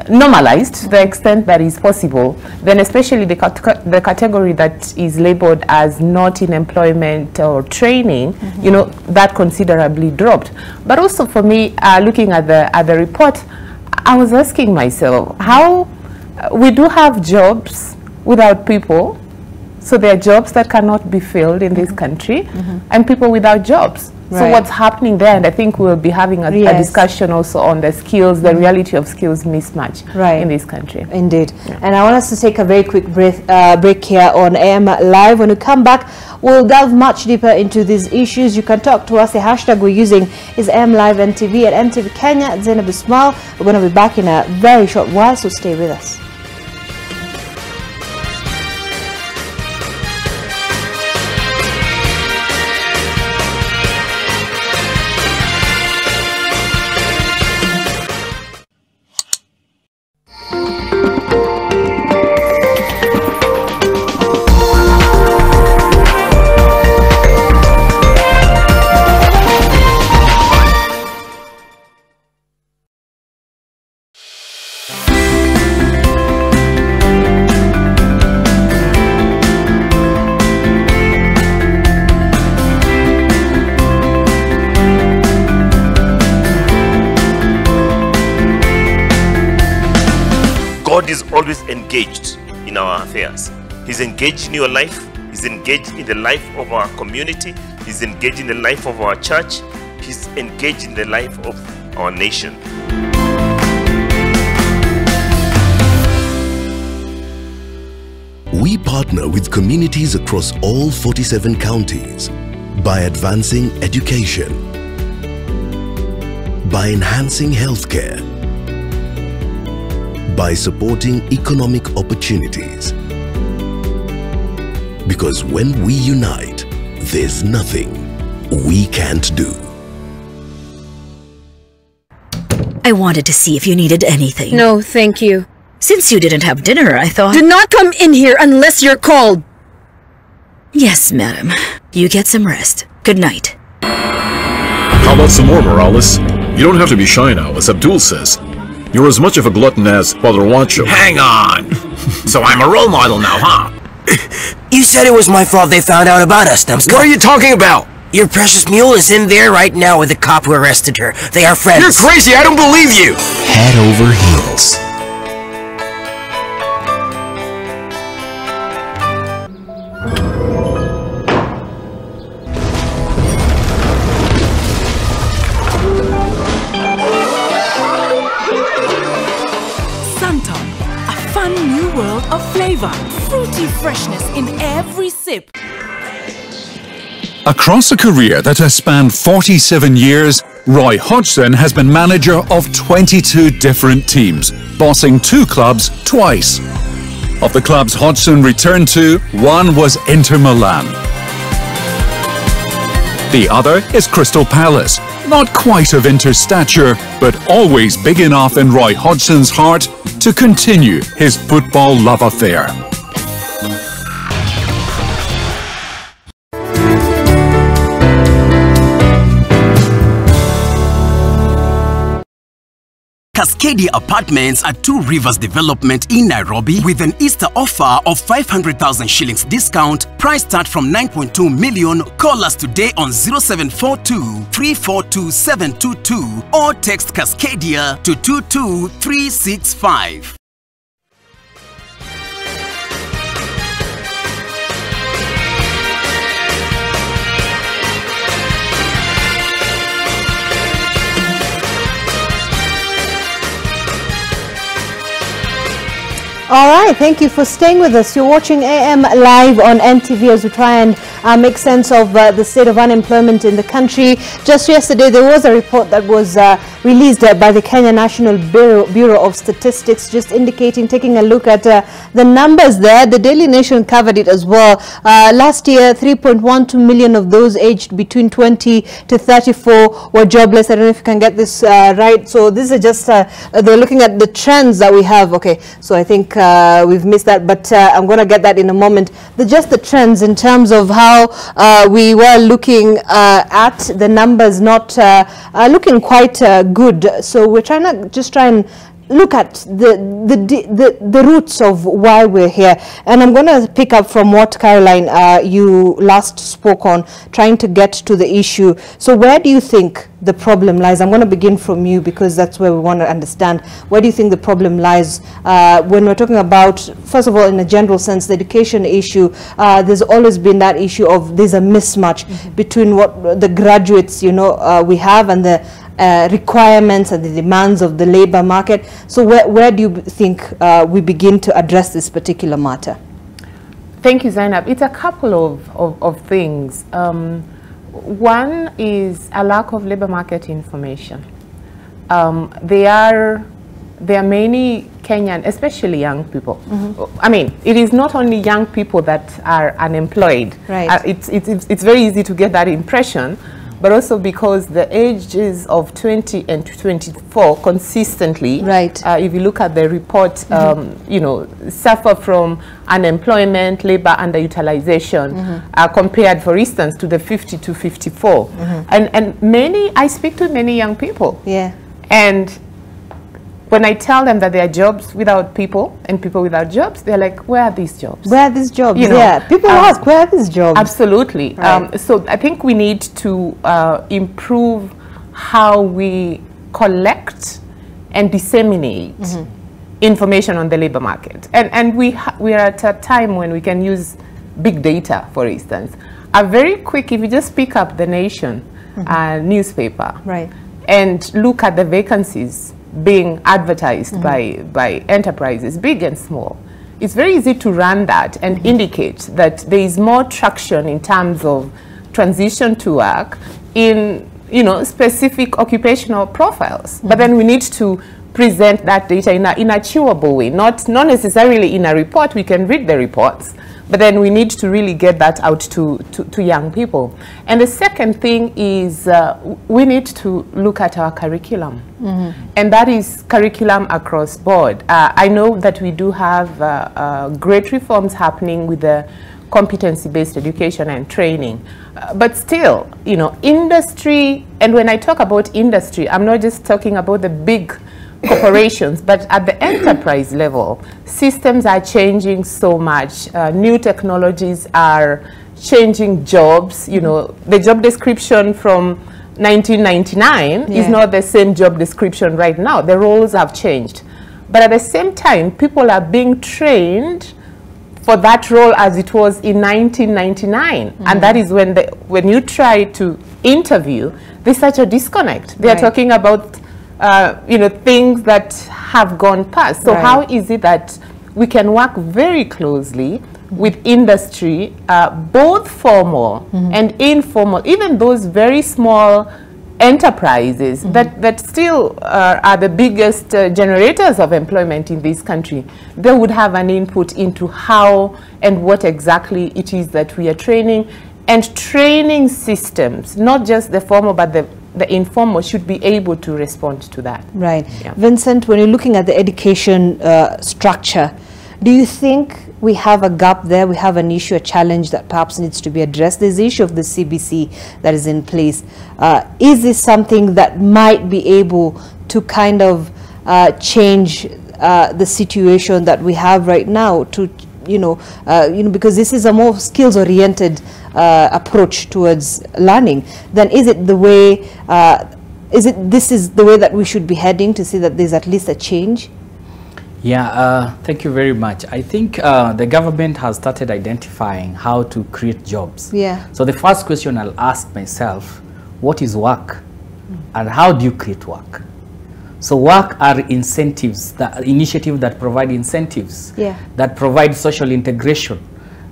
normalized to the extent that is possible, then especially the category that is labeled as not in employment or training, that considerably dropped. But also for me, looking at the report, I was asking myself how we do have jobs without people. So there are jobs that cannot be filled in this country, and people without jobs. Right. So what's happening there? And I think we'll be having a discussion also on the skills, the reality of skills mismatch in this country. Indeed. Yeah. And I want us to take a very quick break here on AM Live. When we come back, we'll delve much deeper into these issues. You can talk to us. The hashtag we're using is AM Live NTV at NTV Kenya. Zainab Ismail. We're going to be back in a very short while, so stay with us. God is always engaged in our affairs. He's engaged in your life. He's engaged in the life of our community. He's engaged in the life of our church. He's engaged in the life of our nation. We partner with communities across all 47 counties by advancing education, by enhancing healthcare, by supporting economic opportunities. Because when we unite, there's nothing we can't do. I wanted to see if you needed anything. No, thank you. Since you didn't have dinner, I thought... Do not come in here unless you're called. Yes, madam. You get some rest. Good night. How about some more, Morales? You don't have to be shy now, as Abdul says. You're as much of a glutton as Father Juancho. Hang on! So I'm a role model now, huh? You said it was my fault they found out about us, Numbskull. What are you talking about? Your precious mule is in there right now with the cop who arrested her. They are friends. You're crazy! I don't believe you! Head over heels. Of flavor, fruity freshness in every sip. Across a career that has spanned 47 years, Roy Hodgson has been manager of 22 different teams, bossing 2 clubs twice. Of the clubs Hodgson returned to, one was Inter Milan. The other is Crystal Palace, not quite of Inter's stature, but always big enough in Roy Hodgson's heart to continue his football love affair. Cascadia Apartments at Two Rivers Development in Nairobi with an Easter offer of 500,000 shillings discount. Price start from 9.2 million. Call us today on 0742 342 722 or text Cascadia to 22365. All right, thank you for staying with us. You're watching AM Live on NTV as we try and make sense of the state of unemployment in the country. Just yesterday, there was a report that was released by the Kenya National Bureau of Statistics, just indicating, taking a look at the numbers there. The Daily Nation covered it as well. Last year, 3.12 million of those aged between 20 to 34 were jobless. I don't know if you can get this right. So this is just, they're looking at the trends that we have. Okay, so I think we've missed that, but I'm going to get that in a moment. Just the trends in terms of how we were looking at the numbers, not looking quite good. So we're trying to just try and look at the roots of why we're here. And I'm going to pick up from what, Caroline, you last spoke on, trying to get to the issue. So where do you think the problem lies? I'm going to begin from you because that's where we want to understand. Where do you think the problem lies when we're talking about, first of all, in a general sense, the education issue? There's always been that issue of there's a mismatch between what the graduates, you know, we have and the requirements and the demands of the labor market. So where do you think we begin to address this particular matter? Thank you, Zainab. It's a couple of things. One is a lack of labor market information. There are many Kenyan, especially young people. I mean, it is not only young people that are unemployed. Right. It's very easy to get that impression, but also because the ages of 20 and 24 consistently, right. If you look at the report, you know, suffer from unemployment, labor underutilization, compared, for instance, to the 50 to 54. And I speak to many young people. Yeah. And when I tell them that there are jobs without people and people without jobs, they're like, where are these jobs? Where are these jobs? You know, yeah, people ask, where are these jobs? Absolutely. Right. So I think we need to improve how we collect and disseminate information on the labor market. And we are at a time when we can use big data, for instance. A very quick, if you just pick up the Nation newspaper, right, and look at the vacancies being advertised by enterprises, big and small, it's very easy to run that and indicate that there is more traction in terms of transition to work in, you know, specific occupational profiles. But then we need to present that data in a chewable way, not necessarily in a report. We can read the reports, but then we need to really get that out to young people. And the second thing is we need to look at our curriculum. And that is curriculum across board. I know that we do have great reforms happening with the competency-based education and training. But still, you know, industry, and when I talk about industry, I'm not just talking about the big corporations, but at the enterprise level, systems are changing so much. New technologies are changing jobs. You know, the job description from 1999 is not the same job description right now. The roles have changed. But at the same time, people are being trained for that role as it was in 1999. And that is when you try to interview, there's such a disconnect. They're talking about you know, things that have gone past. So how is it that we can work very closely with industry, both formal and informal, even those very small enterprises that still are the biggest generators of employment in this country? They would have an input into how and what exactly it is that we are training, and training systems, not just the formal but the informal, should be able to respond to that. Right. Yeah. Vincent, when you're looking at the education structure, do you think we have a gap there? We have an issue, a challenge that perhaps needs to be addressed? There's the issue of the CBC that is in place. Is this something that might be able to kind of change the situation that we have right now to, because this is a more skills-oriented approach towards learning, then is it the way, this is the way that we should be heading to see that there's at least a change? Yeah, thank you very much. I think the government has started identifying how to create jobs. Yeah. So the first question I'll ask myself, what is work? And how do you create work? So work are incentives, the initiatives that provide incentives, that provide social integration,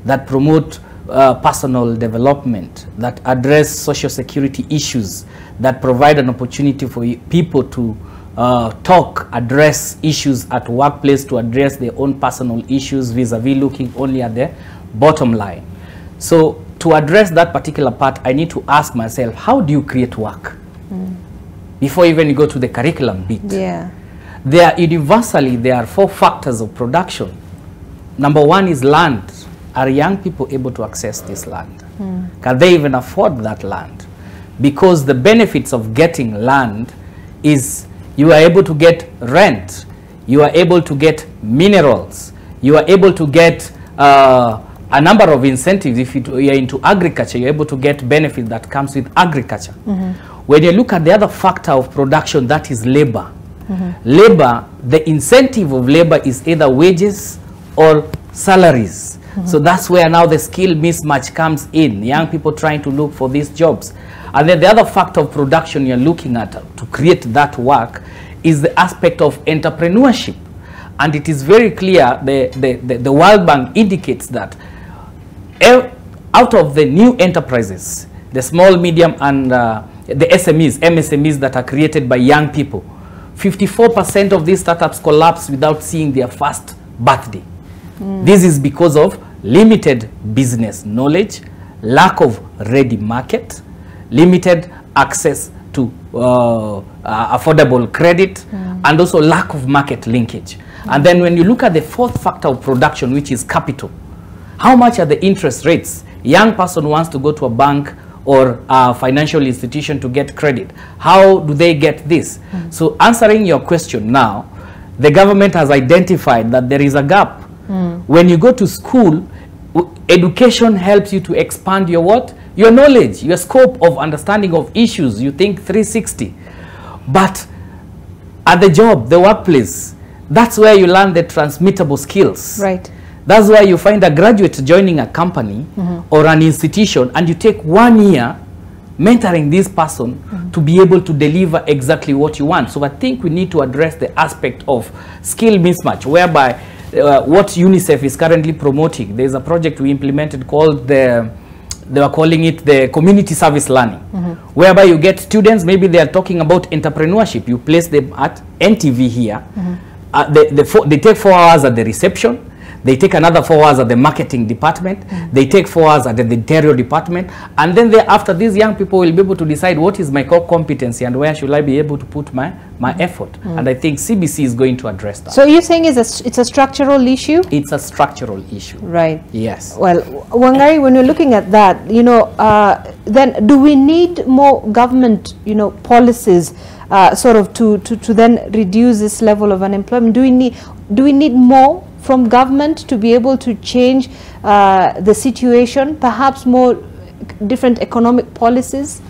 that promote personal development, that address social security issues, that provide an opportunity for people to address issues at workplace, to address their own personal issues vis-a-vis looking only at the bottom line. So to address that particular part, I need to ask myself, how do you create work? Before even you go to the curriculum bit. Yeah. There are 4 factors of production. Number 1 is land. Are young people able to access this land? Can they even afford that land? Because the benefits of getting land is you are able to get rent, you are able to get minerals, you are able to get a number of incentives. If you are into agriculture, you're able to get benefit that comes with agriculture. When you look at the other factor of production, that is labor. Labor, the incentive of labor is either wages or salaries. So that's where now the skill mismatch comes in. Young people trying to look for these jobs. And then the other factor of production you're looking at to create that work is the aspect of entrepreneurship. And it is very clear, the World Bank indicates that out of the new enterprises, the small, medium, and the SMEs, MSMEs that are created by young people, 54% of these startups collapse without seeing their first birthday. This is because of limited business knowledge, lack of ready market, limited access to affordable credit, and also lack of market linkage. And then when you look at the 4th factor of production, which is capital, how much are the interest rates? Young person wants to go to a bank or a financial institution to get credit. How do they get this? So answering your question now, the government has identified that there is a gap. When you go to school, education helps you to expand your what? Your knowledge, your scope of understanding of issues. You think 360. But at the job, the workplace, that's where you learn the transmittable skills. Right. That's why you find a graduate joining a company or an institution, and you take 1 year mentoring this person to be able to deliver exactly what you want. So I think we need to address the aspect of skill mismatch, whereby what UNICEF is currently promoting. There's a project we implemented called they were calling it the community service learning, whereby you get students, maybe they are talking about entrepreneurship. You place them at NTV here. They take 4 hours at the reception. They take another 4 hours at the marketing department. They take 4 hours at the interior department. And then after these young people will be able to decide what is my core competency and where should I be able to put my effort. And I think CBC is going to address that. So you're saying it's a structural issue? It's a structural issue. Right. Yes. Well, Wangari, when you're looking at that, then do we need more government, policies sort of to then reduce this level of unemployment? Do we need more from government to be able to change the situation, perhaps more different economic policies?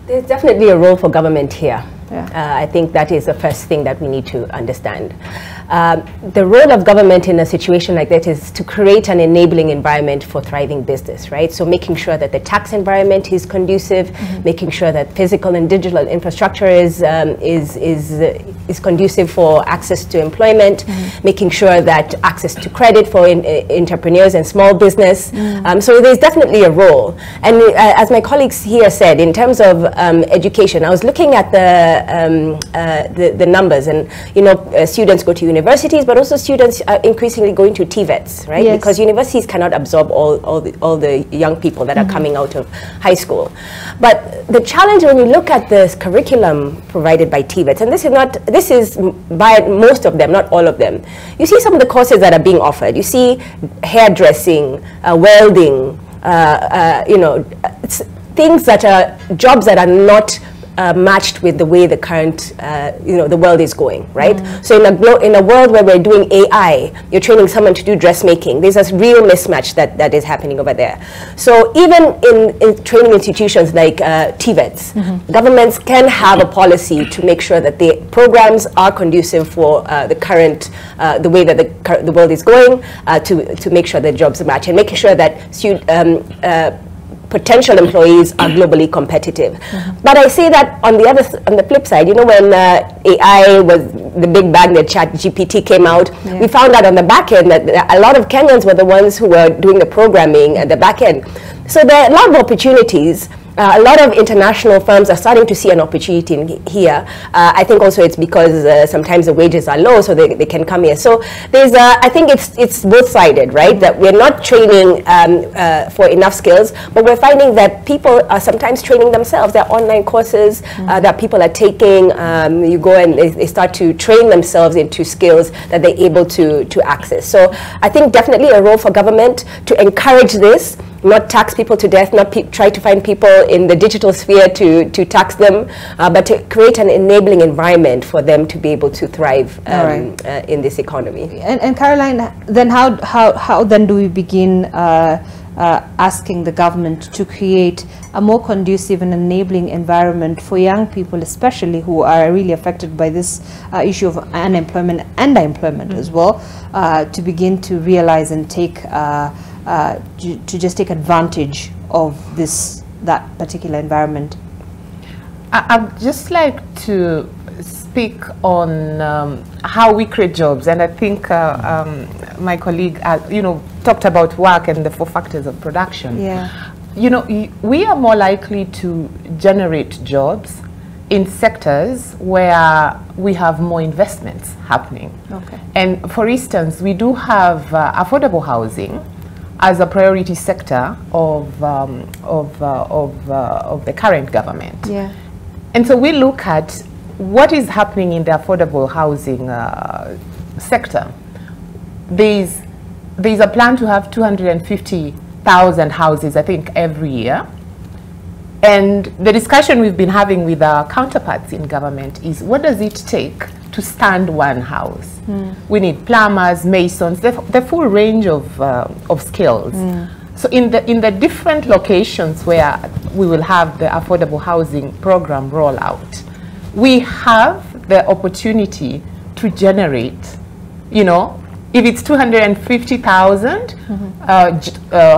There's definitely a role for government here. I think that is the first thing that we need to understand. The role of government in a situation like that is to create an enabling environment for thriving business, right? So making sure that the tax environment is conducive, making sure that physical and digital infrastructure is conducive for access to employment, making sure that access to credit for entrepreneurs and small business. So there's definitely a role. And as my colleagues here said, in terms of education, I was looking at the numbers, and students go to universities, but also students are increasingly going to TVETs, right? Yes. Because universities cannot absorb all the young people that are coming out of high school. But the challenge when you look at this curriculum provided by TVETs, and this is by most of them, not all of them, you see some of the courses that are being offered. You see hairdressing, welding, things that are jobs that are not matched with the way the current, the world is going, right? So in a world where we're doing AI, you're training someone to do dressmaking. There's a real mismatch that is happening over there. So even in training institutions like TVETs, governments can have a policy to make sure that the programs are conducive for the current, the way that the world is going, to make sure that jobs match and making sure that potential employees are globally competitive. But I say that on the flip side, when AI was the big bang, that ChatGPT came out, we found out on the back end that a lot of Kenyans were the ones who were doing the programming at the back end. So there are a lot of opportunities. A lot of international firms are starting to see an opportunity here. I think also it's because sometimes the wages are low, so they can come here. So there's I think it's both-sided, right? That we're not training for enough skills, but we're finding that people are sometimes training themselves. There are online courses that people are taking. You go and they start to train themselves into skills that they're able to access. So I think definitely a role for government to encourage this, not tax people to death, not try to find people in the digital sphere to tax them, but to create an enabling environment for them to be able to thrive in this economy. And Caroline, then how then do we begin asking the government to create a more conducive and enabling environment for young people, especially who are really affected by this issue of unemployment and employment as well, to begin to realize and take to just take advantage of that particular environment? I'd just like to speak on how we create jobs, and I think my colleague, talked about work and the 4 factors of production. Yeah. We are more likely to generate jobs in sectors where we have more investments happening. Okay. And for instance, we do have affordable housing as a priority sector of the current government. Yeah. And so we look at what is happening in the affordable housing sector. There's a plan to have 250,000 houses, I think, every year. And the discussion we've been having with our counterparts in government is, what does it take to stand one house? We need plumbers, masons, the full range of skills. So in the different locations where we will have the affordable housing program roll out, we have the opportunity to generate, if it's 250,000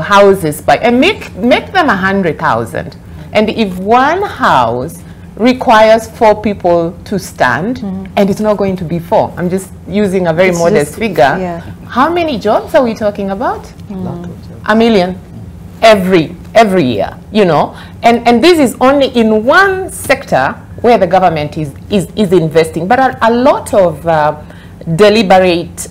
houses and make them 100,000. And if one house requires 4 people to stand, and it's not going to be 4. I'm just using a very modest figure. Yeah. How many jobs are we talking about? 1 million every year, And this is only in one sector where the government is investing. But a lot of deliberate,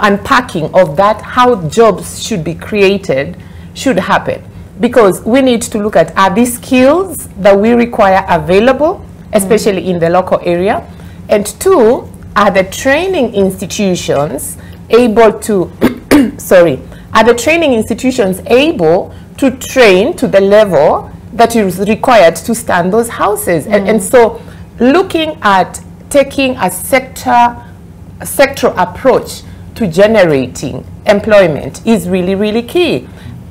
unpacking of that, how jobs should be created, should happen. Because we need to look at, are these skills that we require available, especially in the local area? And 2, are the training institutions able to, are the training institutions able to train to the level that is required to stand those houses? And so looking at taking a sectoral approach to generating employment is really, really key.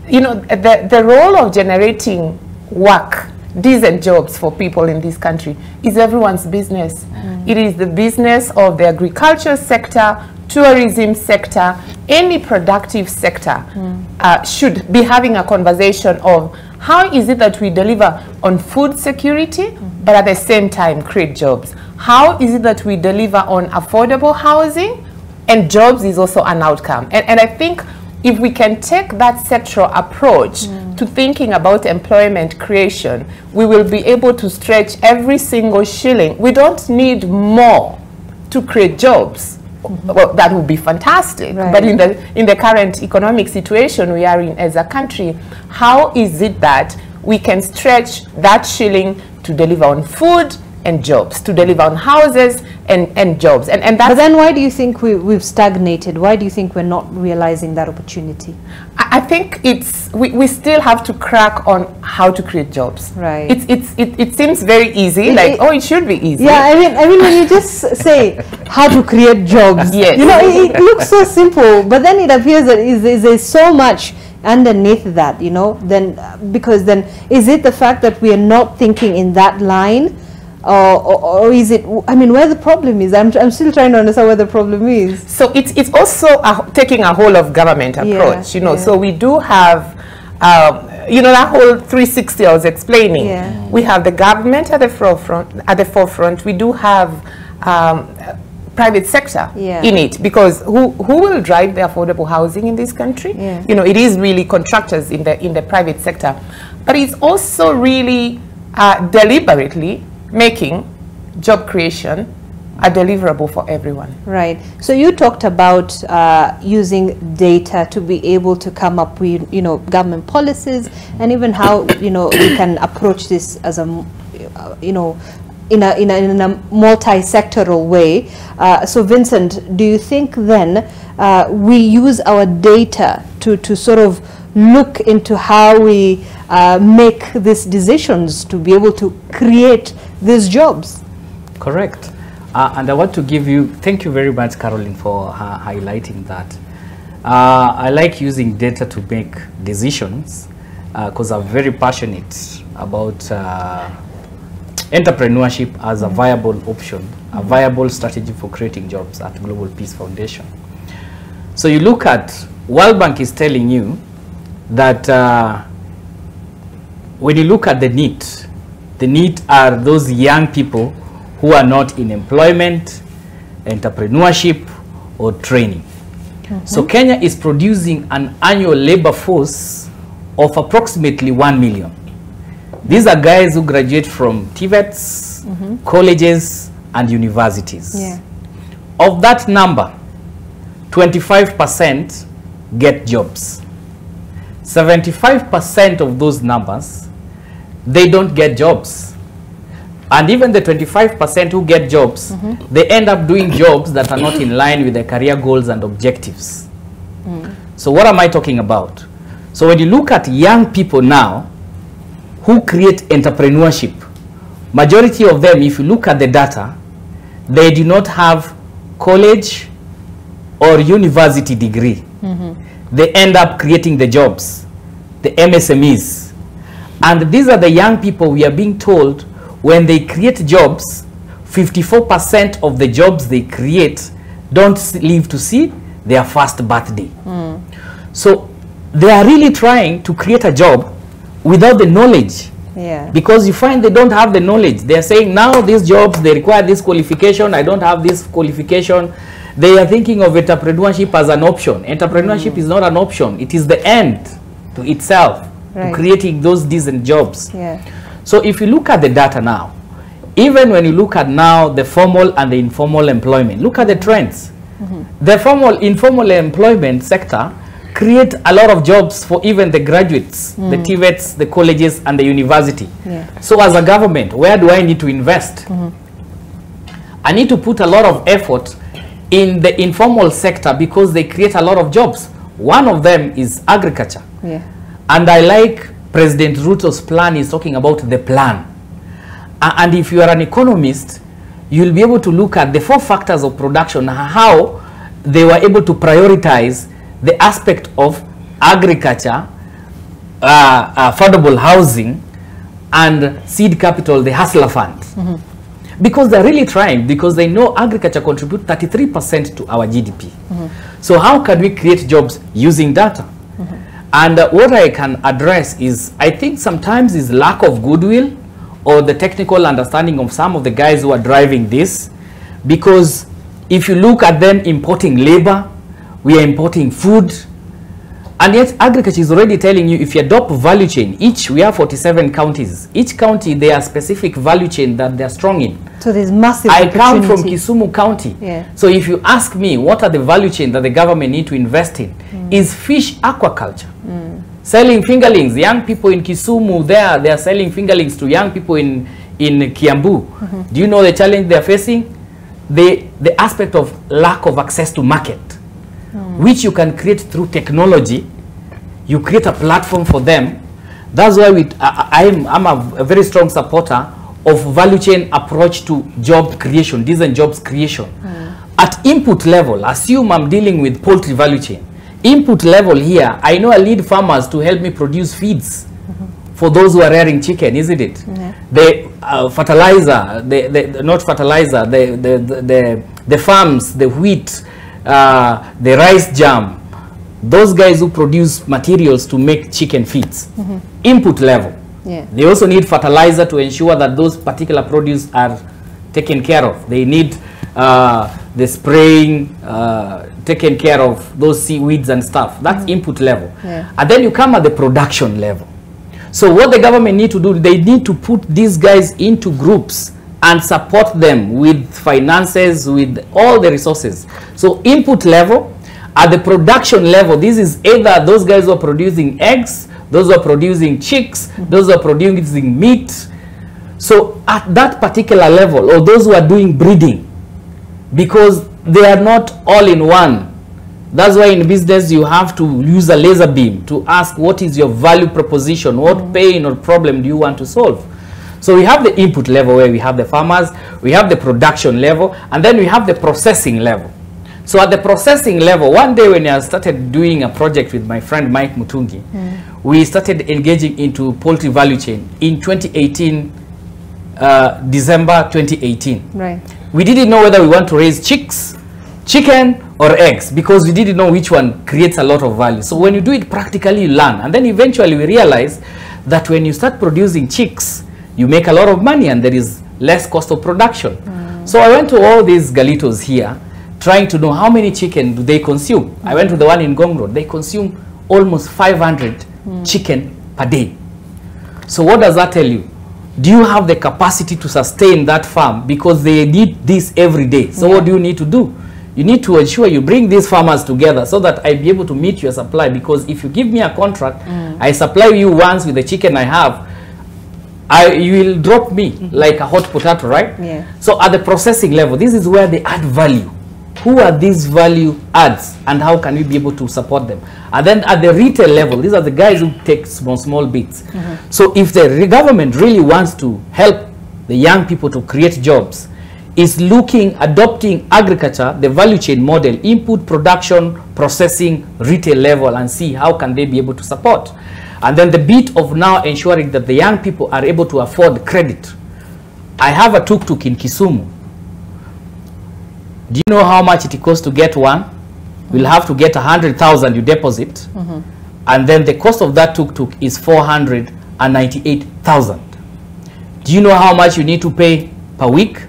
The role of generating work, decent jobs for people in this country is everyone's business. It is the business of the agriculture sector, tourism sector, any productive sector should be having a conversation of how is it that we deliver on food security, but at the same time create jobs? How is it that we deliver on affordable housing, and jobs is also an outcome? And I think if we can take that sectoral approach to thinking about employment creation, we will be able to stretch every single shilling. We don't need more to create jobs. Well, that would be fantastic. Right. But in the current economic situation we are in as a country, how is it that we can stretch that shilling to deliver on food and jobs, to deliver on houses and jobs. And that's, but then why do you think we've stagnated? Why do you think we're not realizing that opportunity? I think it's we still have to crack on how to create jobs. Right. It seems very easy, it should be easy. Yeah, I mean when you just say how to create jobs, yes. You know, it looks so simple, but then it appears that there's so much underneath that, you know. Then because then is it the fact that we are not thinking in that line? Or is it, I mean, where the problem is? I'm still trying to understand where the problem is. So it's also taking a whole of government approach, you know. So we do have, you know, that whole 360 I was explaining. Yeah. We have the government at the forefront. We do have private sector in it, because who will drive the affordable housing in this country? Yeah. You know, it is really contractors in the private sector, but it's also really deliberately making job creation a deliverable for everyone. Right. So you talked about using data to be able to come up with, you know, government policies, and even how, you know, we can approach this as a, you know, in a multi-sectoral way. So Vincent, do you think then we use our data to sort of look into how we make these decisions to be able to create these jobs? Correct. And I want to give you, thank you very much, Caroline, for highlighting that. I like using data to make decisions because I'm very passionate about entrepreneurship as a viable option, a viable strategy for creating jobs at Global Peace Foundation. So you look at, World Bank is telling you that when you look at the need are those young people who are not in employment, entrepreneurship, or training. So Kenya is producing an annual labor force of approximately 1 million. These are guys who graduate from TVETs, colleges, and universities. Yeah. Of that number, 25% get jobs. 75% of those numbers, they don't get jobs. And even the 25% who get jobs, they end up doing jobs that are not in line with their career goals and objectives. So what am I talking about? So when you look at young people now who create entrepreneurship, majority of them, if you look at the data, they do not have college or university degree. They end up creating the jobs, the MSMEs. And these are the young people we are being told when they create jobs, 54% of the jobs they create don't live to see their first birthday. So they are really trying to create a job without the knowledge. Yeah. Because you find they don't have the knowledge. They are saying now these jobs, they require this qualification. I don't have this qualification. They are thinking of entrepreneurship as an option. Entrepreneurship is not an option. It is the end to itself, to creating those decent jobs. Yeah. So if you look at the data now, even when you look at now the formal and the informal employment, look at the trends. The informal employment sector create a lot of jobs for even the graduates, the TVETs, the colleges, and the university. Yeah. So as a government, where do I need to invest? I need to put a lot of effort in the informal sector because they create a lot of jobs. One of them is agriculture. Yeah. And I like President Ruto's plan is talking about the plan. And if you are an economist, you'll be able to look at the 4 factors of production, how they were able to prioritize the aspect of agriculture, affordable housing, and seed capital, the Hustler Fund. Because they're really trying, because they know agriculture contributes 33% to our GDP. So how can we create jobs using data? And what I can address is, I think sometimes is lack of goodwill or the technical understanding of some of the guys who are driving this. Because if you look at them importing labor, we are importing food, and yet agriculture is already telling you if you adopt value chain, we have 47 counties. Each county, they are specific value chain that they are strong in. So there's massive I come from opportunity. Kisumu County. Yeah. So if you ask me what are the value chain that the government need to invest in, is fish aquaculture. Selling fingerlings. Young people in Kisumu, they are selling fingerlings to young people in Kiambu. Do you know the challenge they are facing? the aspect of lack of access to market, which you can create through technology. You create a platform for them. That's why I'm a very strong supporter of value chain approach to job creation, decent jobs creation. At input level, assume I'm dealing with poultry value chain. Input level here, I know I need farmers to help me produce feeds for those who are rearing chicken, isn't it? The fertilizer, not fertilizer, the farms, the wheat, the rice germ, those guys who produce materials to make chicken feeds. Input level. They also need fertilizer to ensure that those particular produce are taken care of. They need the spraying, taken care of those seaweeds and stuff. That's input level. And then you come at the production level. So what the government need to do, they need to put these guys into groups and support them with finances, with all the resources. So input level. At the production level, this is either those guys who are producing eggs, those who are producing chicks, those who are producing meat. So at that particular level, or those who are doing breeding, because they are not all in one. That's why in business you have to use a laser beam to ask what is your value proposition, what pain or problem do you want to solve. So we have the input level where we have the farmers, we have the production level, and then we have the processing level. So at the processing level, one day when I started doing a project with my friend Mike Mutungi, we started engaging into poultry value chain in 2018, December 2018. Right. We didn't know whether we want to raise chicks, chicken, or eggs, because we didn't know which one creates a lot of value. So when you do it practically, you learn. And then eventually we realize that when you start producing chicks, you make a lot of money and there is less cost of production. So I went to all these galitos here, trying to know how many chicken do they consume. I went to the one in Gong Road. They consume almost 500 chicken per day. So what does that tell you? Do you have the capacity to sustain that farm? Because they need this every day. So what do you need to do? You need to ensure you bring these farmers together so that I be able to meet your supply. Because if you give me a contract, I supply you once with the chicken I have, you will drop me like a hot potato, right? So at the processing level, this is where they add value. Who are these value adds and how can we be able to support them? And then at the retail level, these are the guys who take small bits. So if the government really wants to help the young people to create jobs, is adopting agriculture, the value chain model, input, production, processing, retail level, and see how can they be able to support. And then the bit of now ensuring that the young people are able to afford credit. I have a tuk-tuk in Kisumu. Do you know how much it costs to get one? We'll have to get 100,000 you deposit. And then the cost of that tuk-tuk is 498,000. Do you know how much you need to pay per week?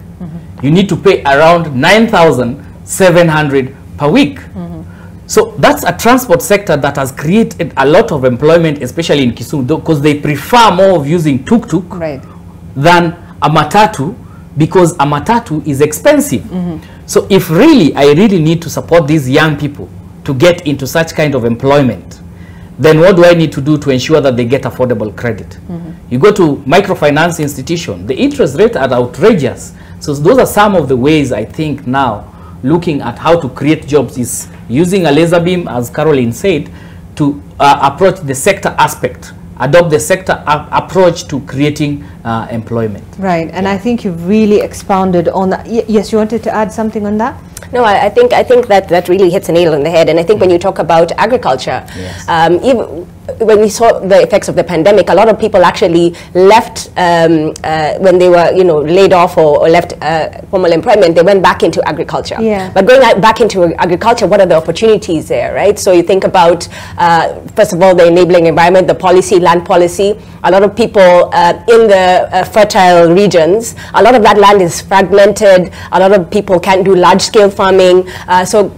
You need to pay around 9,700 per week. So that's a transport sector that has created a lot of employment, especially in Kisumu, because they prefer more of using tuk-tuk than a matatu, because a matatu is expensive. So if really, I really need to support these young people to get into such kind of employment, then what do I need to do to ensure that they get affordable credit? You go to microfinance institution, the interest rates are outrageous. So those are some of the ways I think now, looking at how to create jobs is using a laser beam, as Caroline said, to approach the sector aspect, adopt the sector approach to creating employment. Right, and I think you've really expounded on that. Yes, you wanted to add something on that? No, I think that really hits a nail on the head. And I think when you talk about agriculture, even when we saw the effects of the pandemic, a lot of people actually left when they were, laid off or left formal employment. They went back into agriculture. But going back into agriculture, what are the opportunities there, right? So you think about, first of all, the enabling environment, the policy, land policy. A lot of people in the fertile regions, a lot of that land is fragmented. A lot of people can't do large-scale farming. So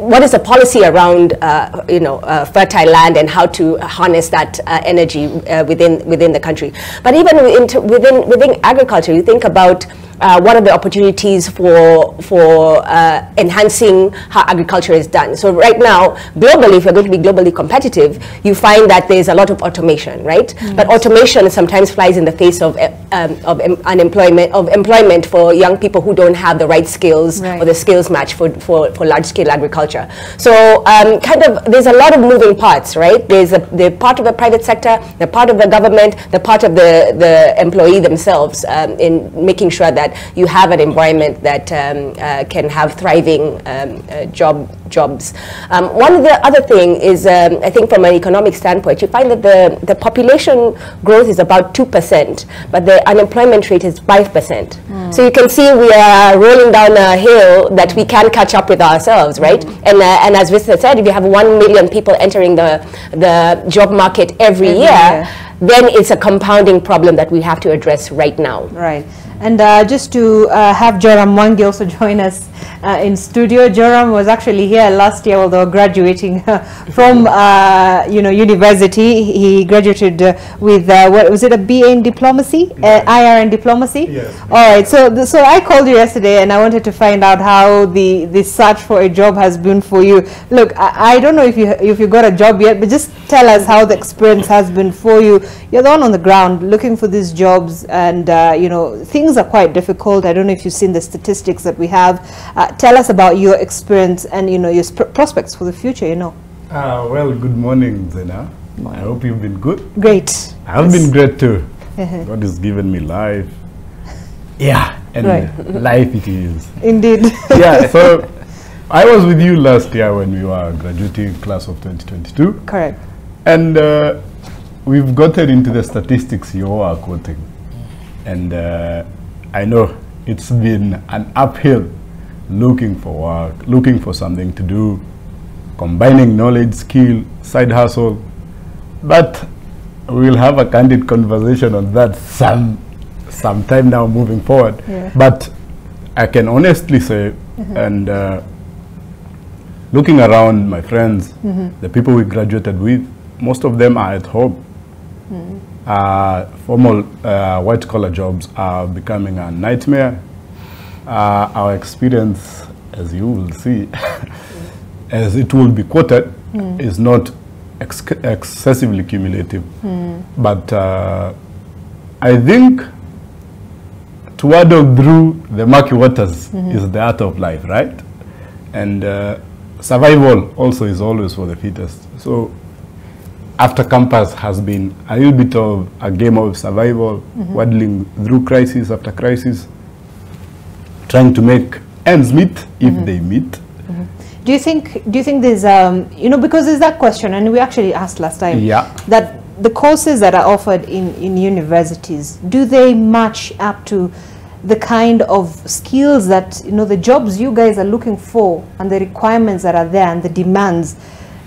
what is the policy around, fertile land and how to harness that energy within the country? But even within agriculture, you think about what are the opportunities for enhancing how agriculture is done. So right now, globally, if you're going to be globally competitive, you find that there's a lot of automation, right? But automation sometimes flies in the face of employment for young people who don't have the right skills or the skills match for large-scale agriculture. So kind of there's a lot of moving parts, right? There's the part of the private sector, the part of the government, the part of the employee themselves in making sure that you have an environment that can have thriving jobs. One of the other thing is, I think from an economic standpoint, you find that the population growth is about 2%, but the unemployment rate is 5%. So you can see we are rolling down a hill that we can catch up with ourselves, right? And as Vista said, if you have 1 million people entering the job market every year, then it's a compounding problem that we have to address right now. Right. And just to have Joram Mwangi also join us in studio. Joram was actually here last year, although graduating from university. He graduated with what was it, a BA in diplomacy, IR in diplomacy? Yes. All right. So I called you yesterday, and I wanted to find out how the search for a job has been for you. Look, I don't know if you got a job yet, but just tell us how the experience has been for you. You're the one on the ground looking for these jobs, and things are quite difficult. I don't know if you've seen the statistics that we have. Tell us about your experience and your prospects for the future. Well, good morning, Zena. I hope you've been good. Great. I've been great too. God has given me life. Yeah, and life it is. Indeed. Yeah, so I was with you last year when we were graduating class of 2022. Correct. And we've gotten into the statistics you are quoting. And I know it's been an uphill looking for work, looking for something to do, combining knowledge, skill, side hustle. But we'll have a candid conversation on that sometime now moving forward. Yeah. But I can honestly say, and looking around my friends, the people we graduated with, most of them are at home. Formal white-collar jobs are becoming a nightmare. Our experience, as you will see, as it will be quoted, is not excessively cumulative. But I think to waddle through the murky waters is the art of life, right? And survival also is always for the fittest. So after campus has been a little bit of a game of survival, waddling through crisis after crisis, trying to make ends meet if they meet. Do you think there's because there's that question, and we actually asked last time, that the courses that are offered in universities, do they match up to the kind of skills that the jobs you guys are looking for and the requirements that are there and the demands?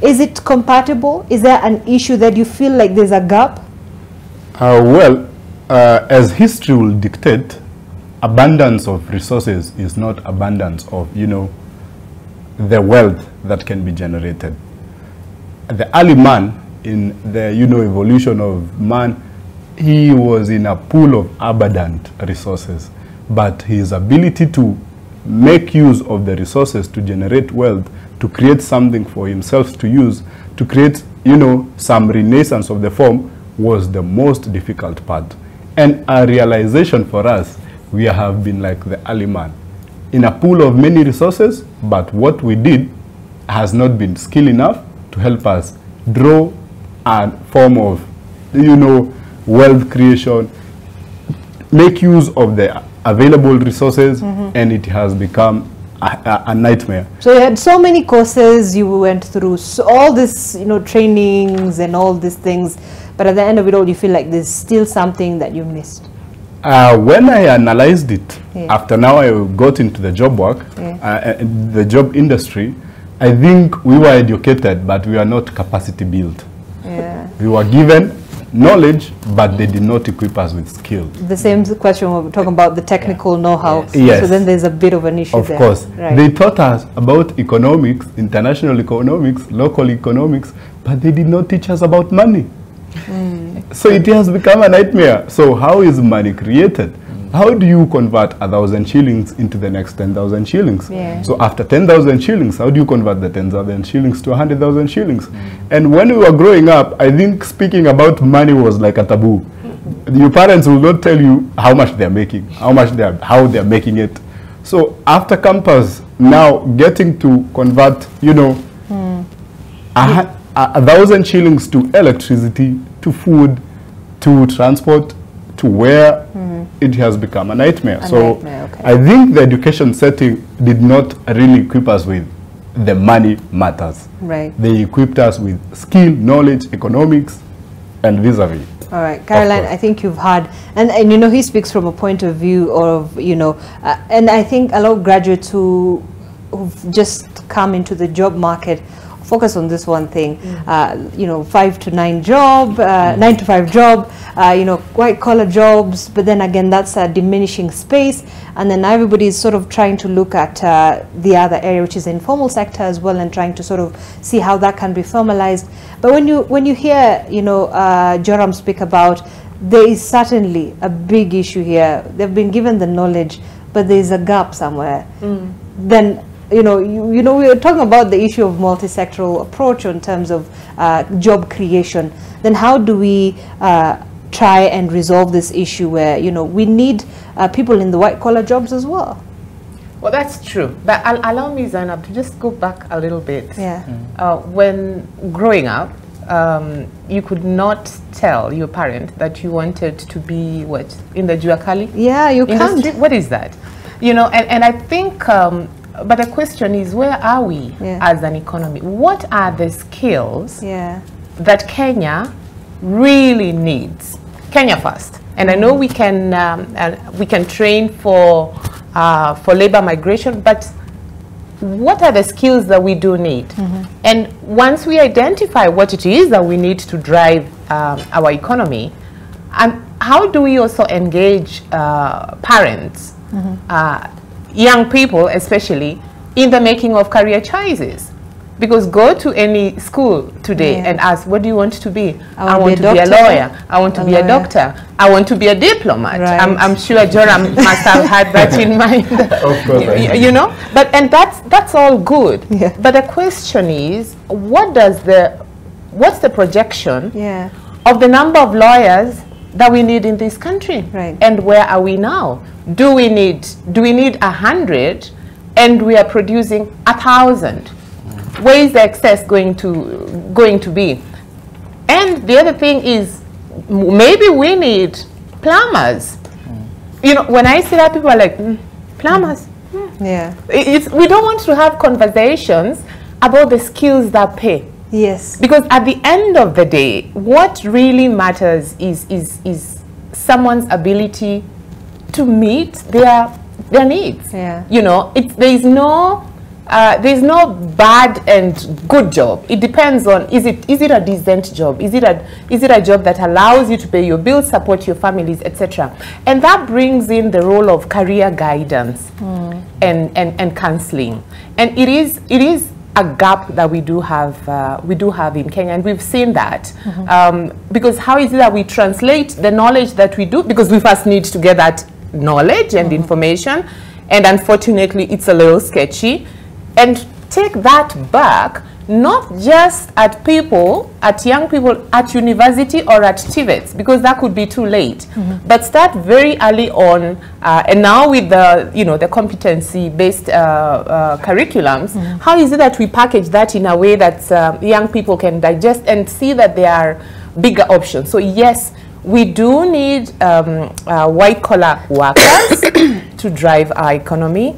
Is it compatible? Is there an issue that you feel like there's a gap? Well, as history will dictate, abundance of resources is not abundance of, the wealth that can be generated. The early man, in the, evolution of man, he was in a pool of abundant resources, but his ability to make use of the resources to generate wealth, to create something for himself to use, to create, some renaissance of the form was the most difficult part. And a realization for us, we have been like the early man, in a pool of many resources, but what we did has not been skill enough to help us draw a form of, wealth creation, make use of the available resources, and it has become a nightmare. So you had so many courses you went through, so all this, trainings and all these things, but at the end of it all, you feel like there's still something that you missed. When I analyzed it, after now I got into the job work, the job industry, I think we were educated, but we are not capacity built. We were given knowledge, but they did not equip us with skill. The same question when we're talking about the technical know-how. Yes. So then there's a bit of an issue there. Of course. Right. They taught us about economics, international economics, local economics, but they did not teach us about money. So it has become a nightmare. So how is money created? how do you convert 1,000 shillings into the next 10,000 shillings? Yeah. So after 10,000 shillings, how do you convert the 10,000 shillings to 100,000 shillings? And when we were growing up, I think speaking about money was like a taboo. Your parents will not tell you how much they're making, how they're making it. So after campus, now getting to convert, you know, 1,000 shillings to electricity, to food, to transport, to wear, it has become a nightmare. I think the education setting did not really equip us with the money matters. Right. They equipped us with skill, knowledge, economics, and vis-a-vis. All right, Caroline, I think you've heard, and you know, he speaks from a point of view of, you know, and I think a lot of graduates who've just come into the job market focus on this one thing, you know, 5 to 9 job, 9 to 5 job, you know, white collar jobs, but then again, that's a diminishing space. And then everybody is sort of trying to look at the other area, which is the informal sector as well, and trying to sort of see how that can be formalized. But when you hear, you know, Joram speak about, there is certainly a big issue here. They've been given the knowledge, but there is a gap somewhere. Then, you know, we were talking about the issue of multi-sectoral approach in terms of job creation. Then how do we try and resolve this issue where, you know, we need people in the white-collar jobs as well? Well, that's true. But allow me, Zainab, to just go back a little bit. Yeah. When growing up, you could not tell your parent that you wanted to be, what, in the Juakali? Yeah, you industry? can't. What is that? You know, and I think, but the question is, where are we as an economy? What are the skills that Kenya really needs? Kenya first. And I know we can train for labor migration, but what are the skills that we do need? And once we identify what it is that we need to drive our economy, how do we also engage parents, young people especially, in the making of career choices? Because go to any school today and ask, what do you want to be? I want to be a lawyer. I want to be a doctor. I want to be a diplomat. Right. I'm sure Joram must have had that in mind. Of course, you know, and that's all good. But the question is, what's the projection of the number of lawyers that we need in this country? Right. And where are we now? Do we need 100 and we are producing 1,000? Where is the excess going to be? And the other thing is, maybe we need plumbers. You know, when I see that, people are like, plumbers. Yeah. We don't want to have conversations about the skills that pay. Yes. Because at the end of the day, what really matters is someone's ability to meet their needs. Yeah. You know, there's no bad and good job. It depends on, is it a decent job? Is it a job that allows you to pay your bills, support your families, etc.? And that brings in the role of career guidance and counseling. And it is a gap that we do have in Kenya, and we've seen that. Because how is it that we translate the knowledge that we do? Because we first need to get that knowledge and information, and unfortunately it's a little sketchy. And take that back, not just at young people at university or at TVETs, because that could be too late. But start very early on, and now with the competency-based curriculums, how is it that we package that in a way that young people can digest and see that there are bigger options? So yes, we do need white-collar workers to drive our economy.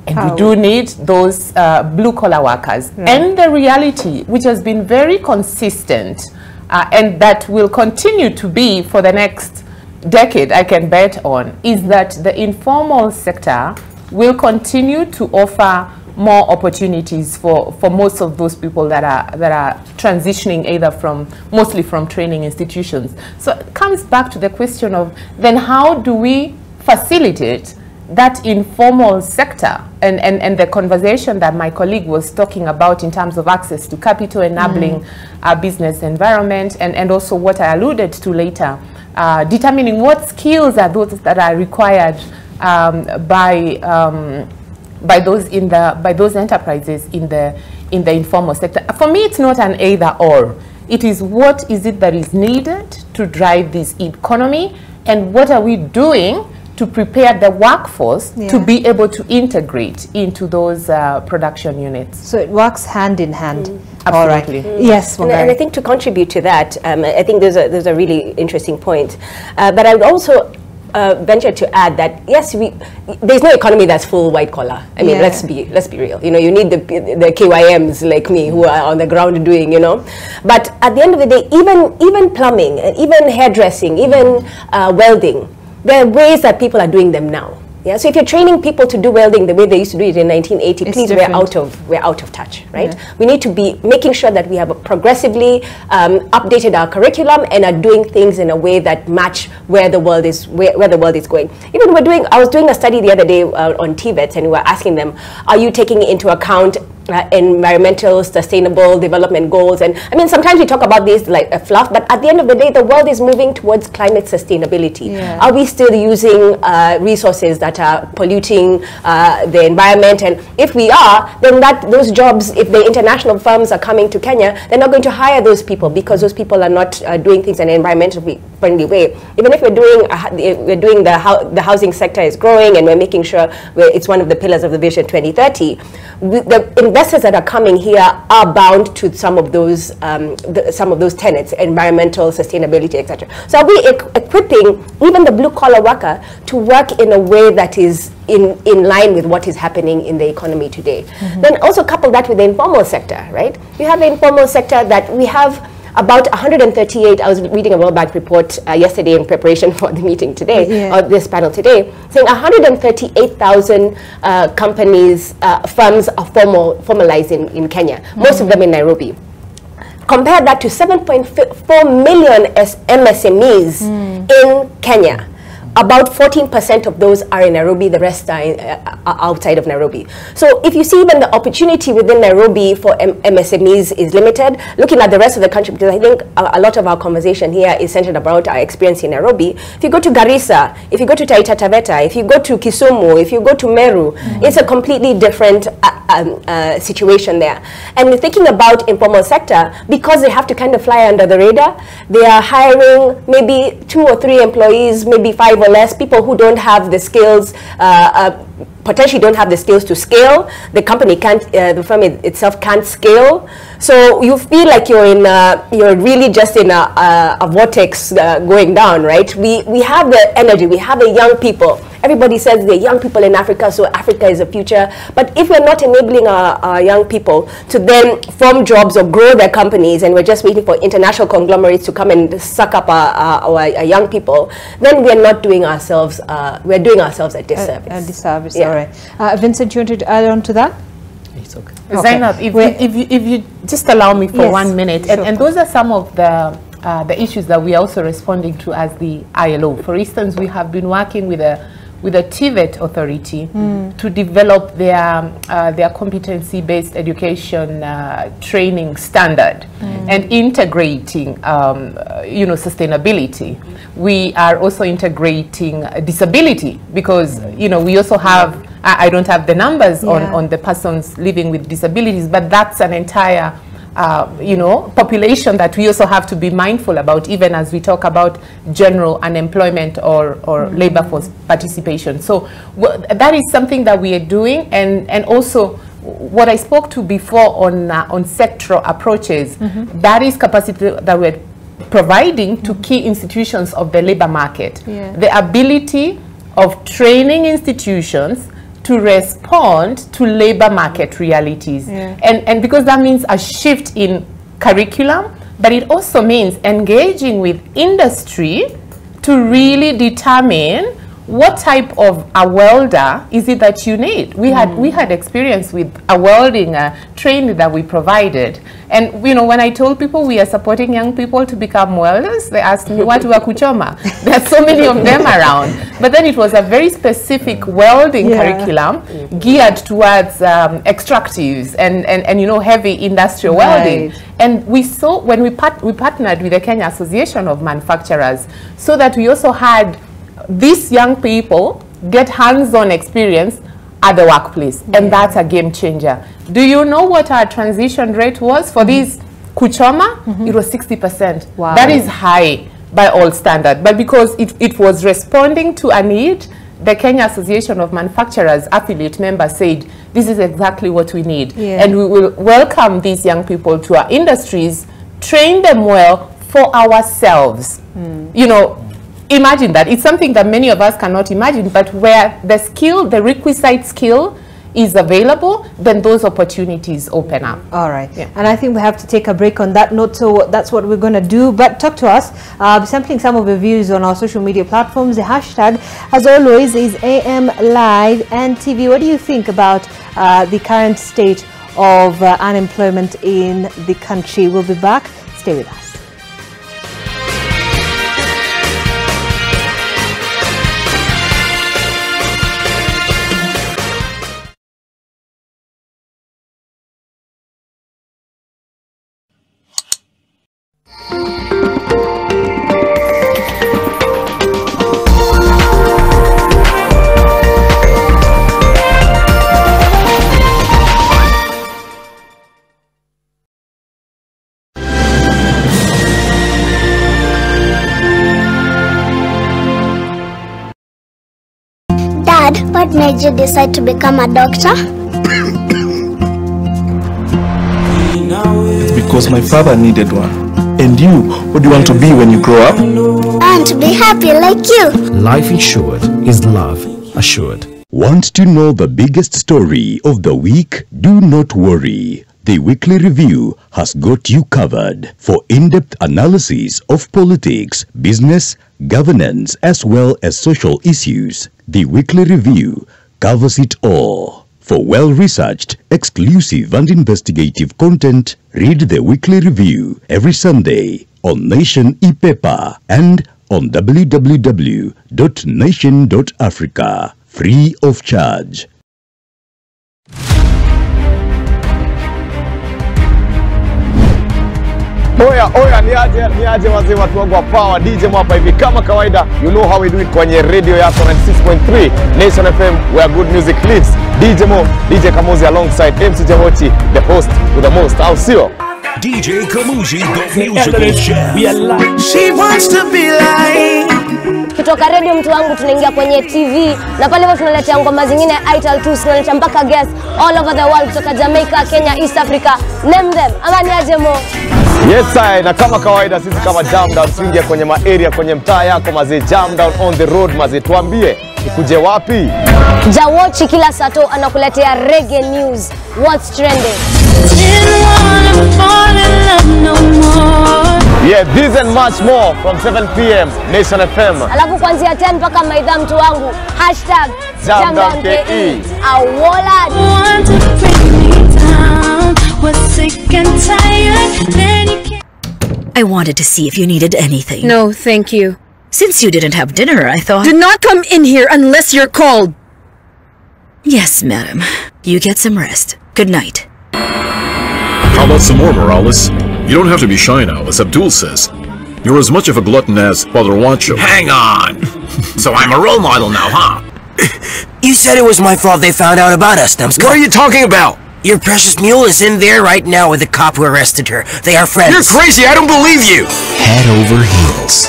And we do need those blue-collar workers. And the reality, which has been very consistent, and that will continue to be for the next decade, I can bet on, is that the informal sector will continue to offer more opportunities for most of those people that are transitioning mostly from training institutions. So it comes back to the question of, then how do we facilitate that informal sector and the conversation that my colleague was talking about in terms of access to capital, enabling our business environment, and also what I alluded to later, determining what skills are those that are required by those enterprises in the informal sector. For me, it's not an either or. It is what is it that is needed to drive this economy, and what are we doing to prepare the workforce to be able to integrate into those production units. So it works hand in hand. Absolutely. All right. Yes, and I think to contribute to that, I think there's a really interesting point. But I would also venture to add that yes, there's no economy that's full white collar. I mean, let's be real. You know, you need the KYMs like me who are on the ground doing. You know, but at the end of the day, even plumbing, even hairdressing, even welding, there are ways that people are doing them now. Yeah, so if you're training people to do welding the way they used to do it in 1980, It's please, different. we're out of touch, right? We need to be making sure that we have progressively updated our curriculum and are doing things in a way that match where the world is going. Even I was doing a study the other day on TVETs, and we were asking them, are you taking into account environmental sustainable development goals? And I mean, sometimes we talk about these like a fluff, but at the end of the day, the world is moving towards climate sustainability. Are we still using resources that are polluting the environment? And if we are, then those jobs, if the international firms are coming to Kenya, they're not going to hire those people because those people are not doing things in an environmentally friendly way. Even if we're doing the housing sector is growing, and we're making sure it's one of the pillars of the Vision 2030. The investors that are coming here are bound to some of those tenets, environmental sustainability, etc. So are we equipping even the blue collar worker to work in a way that is in line with what is happening in the economy today? Then also couple that with the informal sector, right? You have the informal sector that we have about 138, I was reading a World Bank report yesterday in preparation for the meeting today, or this panel today, saying 138,000 companies, firms are formalized in Kenya, most of them in Nairobi. Compare that to 7.4 million MSMEs in Kenya. About 14% of those are in Nairobi, the rest are outside of Nairobi. So if you see even the opportunity within Nairobi for MSMEs is limited, looking at the rest of the country, because I think a lot of our conversation here is centered about our experience in Nairobi. If you go to Garissa, if you go to Taita Taveta, if you go to Kisumu, if you go to Meru, it's a completely different situation there. And thinking about informal sector, because they have to kind of fly under the radar, they are hiring maybe 2 or 3 employees, maybe 5 or less, people who don't have the skills, potentially don't have the skills to scale. The company can't, the firm itself can't scale. So you feel like you're really just in a vortex going down, right? We have the energy, we have the young people. Everybody says they're young people in Africa, so Africa is the future. But if we're not enabling our young people to then form jobs or grow their companies, and we're just waiting for international conglomerates to come and suck up our young people, then we're not doing ourselves, we're doing ourselves a disservice. A disservice, all right. Vincent, you wanted to add on to that? It's okay. Zainab, if you just allow me for 1 minute, sure. and those are some of the issues that we are also responding to as the ILO. For instance, we have been working with a TVET authority to develop their competency-based education training standard and integrating, sustainability. We are also integrating disability because, we also have, I don't have the numbers on the persons living with disabilities, but that's an entire population that we also have to be mindful about, even as we talk about general unemployment or labor force participation. So that is something that we are doing, and also what I spoke to before on sectoral approaches, that is capacity that we're providing to key institutions of the labor market. The ability of training institutions to respond to labor market realities. And because that means a shift in curriculum, but it also means engaging with industry to really determine what type of a welder is it that you need? We had experience with a welding training that we provided, and you know, when I told people we are supporting young people to become welders, they asked me what were kuchoma. There are so many of them around, but then it was a very specific welding curriculum geared towards extractives and you know, heavy industrial welding. And we saw when we partnered with the Kenya Association of Manufacturers, so that we also had these young people get hands-on experience at the workplace, and that's a game changer. Do you know what our transition rate was for these kuchoma? It was 60%. Wow. That is high by all standards, but because it was responding to a need, the Kenya Association of Manufacturers affiliate members said, this is exactly what we need. And we will welcome these young people to our industries, train them well for ourselves. You know, imagine that. It's something that many of us cannot imagine, but where the skill, the requisite skill is available, then those opportunities open up. All right. And I think we have to take a break on that note, so that's what we're going to do. But talk to us, sampling some of your views on our social media platforms. The hashtag, as always, is AM Live and TV. What do you think about the current state of unemployment in the country? We'll be back. Stay with us. What made you decide to become a doctor? It's because my father needed one. And you, what do you want to be when you grow up? I want to be happy like you. Life insured is love assured. Want to know the biggest story of the week? Do not worry. The Weekly Review has got you covered for in-depth analysis of politics, business, governance, as well as social issues. The Weekly Review covers it all. For well-researched, exclusive and investigative content, read the Weekly Review every Sunday on Nation e-paper and on www.nation.africa, free of charge. Oya, niaje wazee watu wangu wa power, DJ Mwapa hivi kama kawaida. You know how we do it kwenye radio yako 96.3 Nation FM, where good music lives. DJ Mo, DJ Kamuzi alongside MC Jawochi, the host with the most. I'll see you. DJ Kamuzi, the musical chef. She wants to be like. Kutoka radio mtu wangu tunaingia kwenye TV na pale hivyo tunaletea ngoma zingine Ital 2, tunaletea mpaka guests all over the world kutoka Jamaica, Kenya, East Africa, name them. Ama ni aje Mo? Yes I, na kama kawaida sisi kama Jam Down tuingia kwenye area kwenye mtaa yako mazee. Jam Down on the road mazee, tuambie ikuje wapi? Jawochi kila sato anakuletea reggae news, what's trending. Yeah, this and much more from 7 p.m. Nation FM. Alafu kuanzia 10 mpaka maidha mtu wangu #JamDownKE. Awola. I wanted to see if you needed anything. No, thank you. Since you didn't have dinner, I thought... Do not come in here unless you're called. Yes, madam. You get some rest. Good night. How about some more, Morales? You don't have to be shy now, as Abdul says. You're as much of a glutton as Father Wancho. Hang on! So I'm a role model now, huh? You said it was my fault they found out about us, Numbskull. What are you talking about? Your precious mule is in there right now with the cop who arrested her. They are friends. You're crazy, I don't believe you! Head over heels.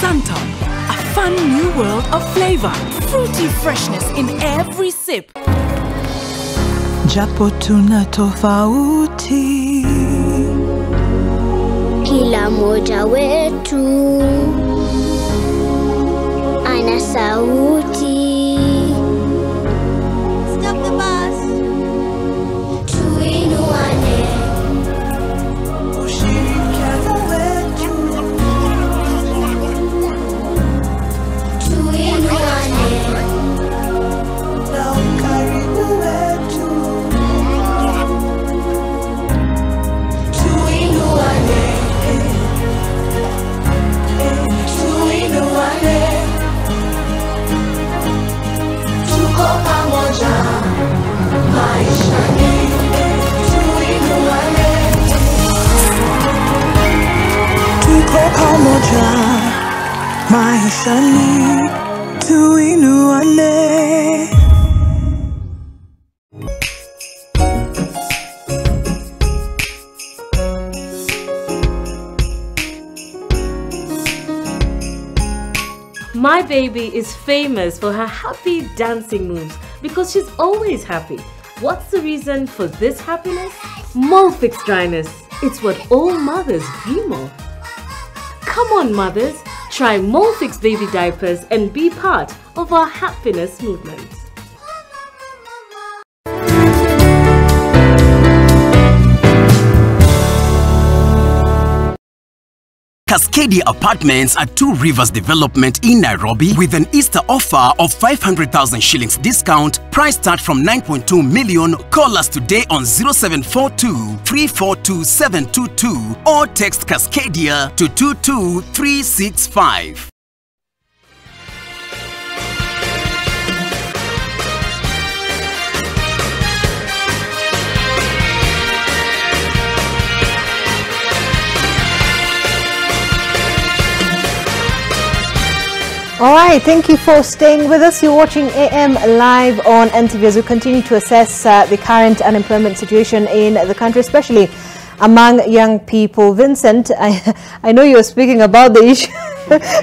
Santon, a fun new world of flavor. Fruity freshness in every sip. Japo tuna tofauti, kila moja wetu na sauti. Stop the bus. Tuinuane. Ushirikiano wetu. Tuinuane. Na ukaribu wetu. Tuinuane. Tuinuane. Tuko pamoja maishani. Tuinuane. Tuko pamoja maishani, tuinuane. My baby is famous for her happy dancing moves because she's always happy. What's the reason for this happiness? Molfix dryness. It's what all mothers dream of. Come on, mothers, try Molfix baby diapers and be part of our happiness movement. Cascadia Apartments at Two Rivers Development in Nairobi with an Easter offer of 500,000 shillings discount. Price start from 9.2 million. Call us today on 0742 342 722 or text Cascadia to 22365. All right, thank you for staying with us. You're watching AM Live on NTV as we continue to assess the current unemployment situation in the country, especially among young people. Vincent, I know you were speaking about the issue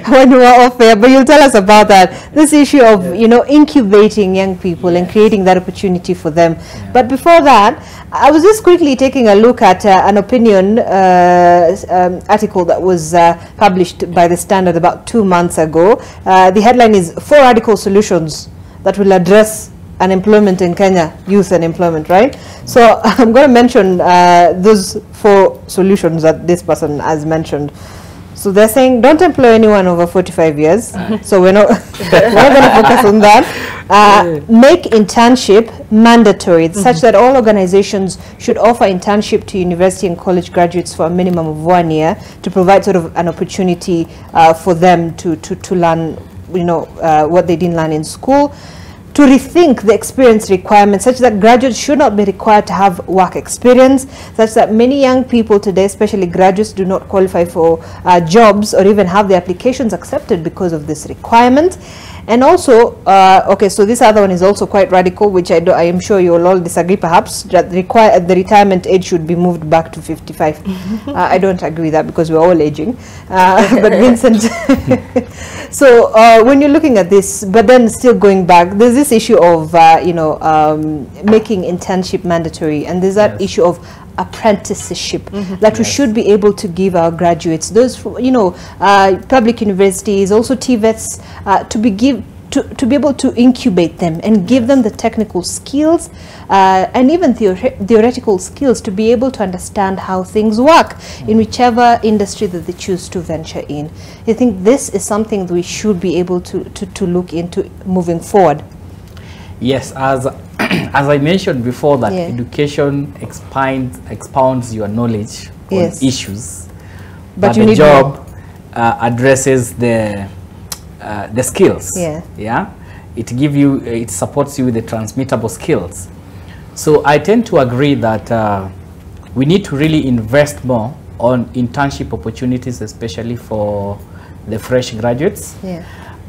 when you were off air, but you'll tell us about that. This issue of, you know, incubating young people and creating that opportunity for them. But before that, I was just quickly taking a look at an opinion article that was published by The Standard about 2 months ago. The headline is 4 radical solutions that will address unemployment in Kenya, youth unemployment, right? So I'm going to mention those 4 solutions that this person has mentioned. So they're saying don't employ anyone over 45 years. So we're not, we're not going to focus on that. Make internship mandatory, such that all organizations should offer internship to university and college graduates for a minimum of 1 year to provide sort of an opportunity for them to learn, you know, what they didn't learn in school. To rethink the experience requirements such that graduates should not be required to have work experience, such that many young people today, especially graduates, do not qualify for jobs or even have their applications accepted because of this requirement. And also, okay, so this other one is also quite radical, which I am sure you will all disagree perhaps, that the retirement age should be moved back to 55. I don't agree with that because we're all aging. But Vincent, so when you're looking at this, but then still going back, there's this issue of, you know, making internship mandatory, and there's that issue of apprenticeship that we should be able to give our graduates, those, you know, public universities, also TVETs, to be able to incubate them and give them the technical skills and even theoretical skills to be able to understand how things work in whichever industry that they choose to venture in. I think this is something that we should be able to look into moving forward. Yes, as I mentioned before, that education expounds your knowledge on issues, but the job addresses the skills. It supports you with the transmittable skills. So I tend to agree that we need to really invest more on internship opportunities, especially for the fresh graduates.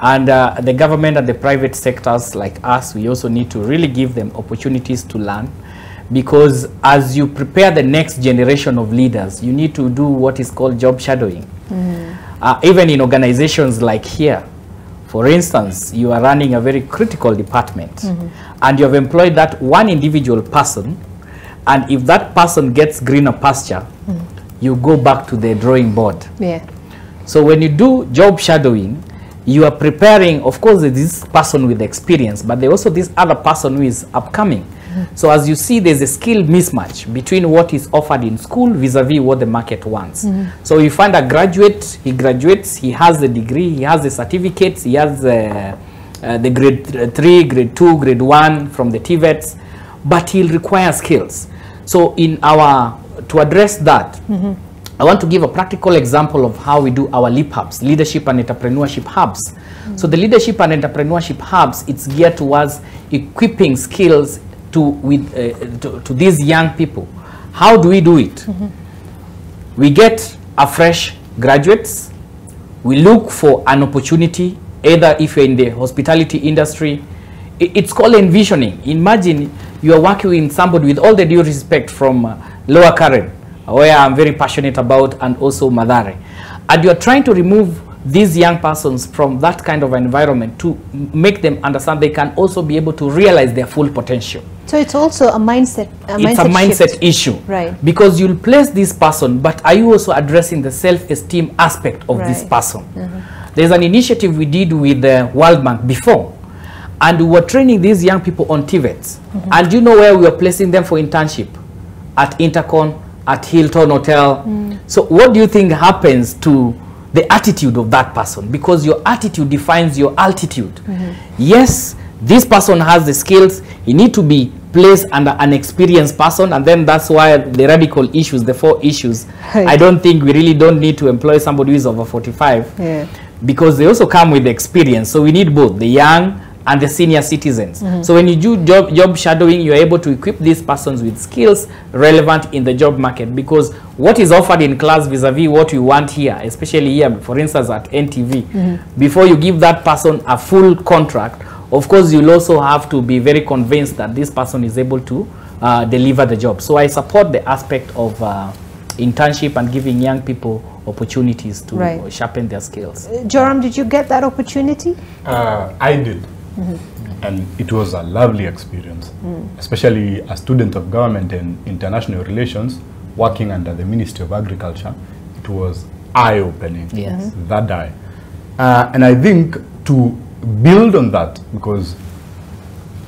And the government and the private sectors like us, we also need to really give them opportunities to learn, because as you prepare the next generation of leaders, you need to do what is called job shadowing. Even in organizations like here, for instance, you are running a very critical department and you have employed that one individual person, and if that person gets greener pasture, you go back to the drawing board. So when you do job shadowing, you are preparing, of course, this person with experience, but there's also this other person who is upcoming. So as you see, there's a skill mismatch between what is offered in school vis-a-vis what the market wants. So you find a graduate, he graduates, he has the degree, he has the certificates, he has the grade 3, grade 2, grade 1 from the TVETs, but he'll require skills. So to address that, I want to give a practical example of how we do our LEAP hubs, Leadership and Entrepreneurship Hubs. So the Leadership and Entrepreneurship Hubs, it's geared towards equipping skills to these young people. How do we do it? We get a fresh graduates, we look for an opportunity, either if you're in the hospitality industry, it's called envisioning. Imagine you are working with somebody, with all the due respect, from Lower Karen, where I'm very passionate about, and also Mathare, and you're trying to remove these young persons from that kind of environment to make them understand they can also be able to realize their full potential. So it's also a mindset. It's a mindset issue, right? Because you'll place this person, but are you also addressing the self-esteem aspect of this person? There's an initiative we did with the World Bank before, and we were training these young people on TVETs. And you know where we were placing them for internship? At Intercon, at Hilton Hotel. So what do you think happens to the attitude of that person? Because your attitude defines your altitude. Yes, this person has the skills, he needs to be placed under an experienced person, and then that's why the radical issues, the 4 issues, I don't think we really don't need to employ somebody who is over 45, because they also come with experience. So we need both the young and the senior citizens. So when you do job shadowing, you're able to equip these persons with skills relevant in the job market, because what is offered in class vis-a-vis what you want here, especially here, for instance, at NTV, before you give that person a full contract, of course, you'll also have to be very convinced that this person is able to deliver the job. So I support the aspect of internship and giving young people opportunities to sharpen their skills. Joram, did you get that opportunity? I did. And it was a lovely experience, especially a student of government and international relations working under the Ministry of Agriculture. It was eye-opening, that day. And I think to build on that, because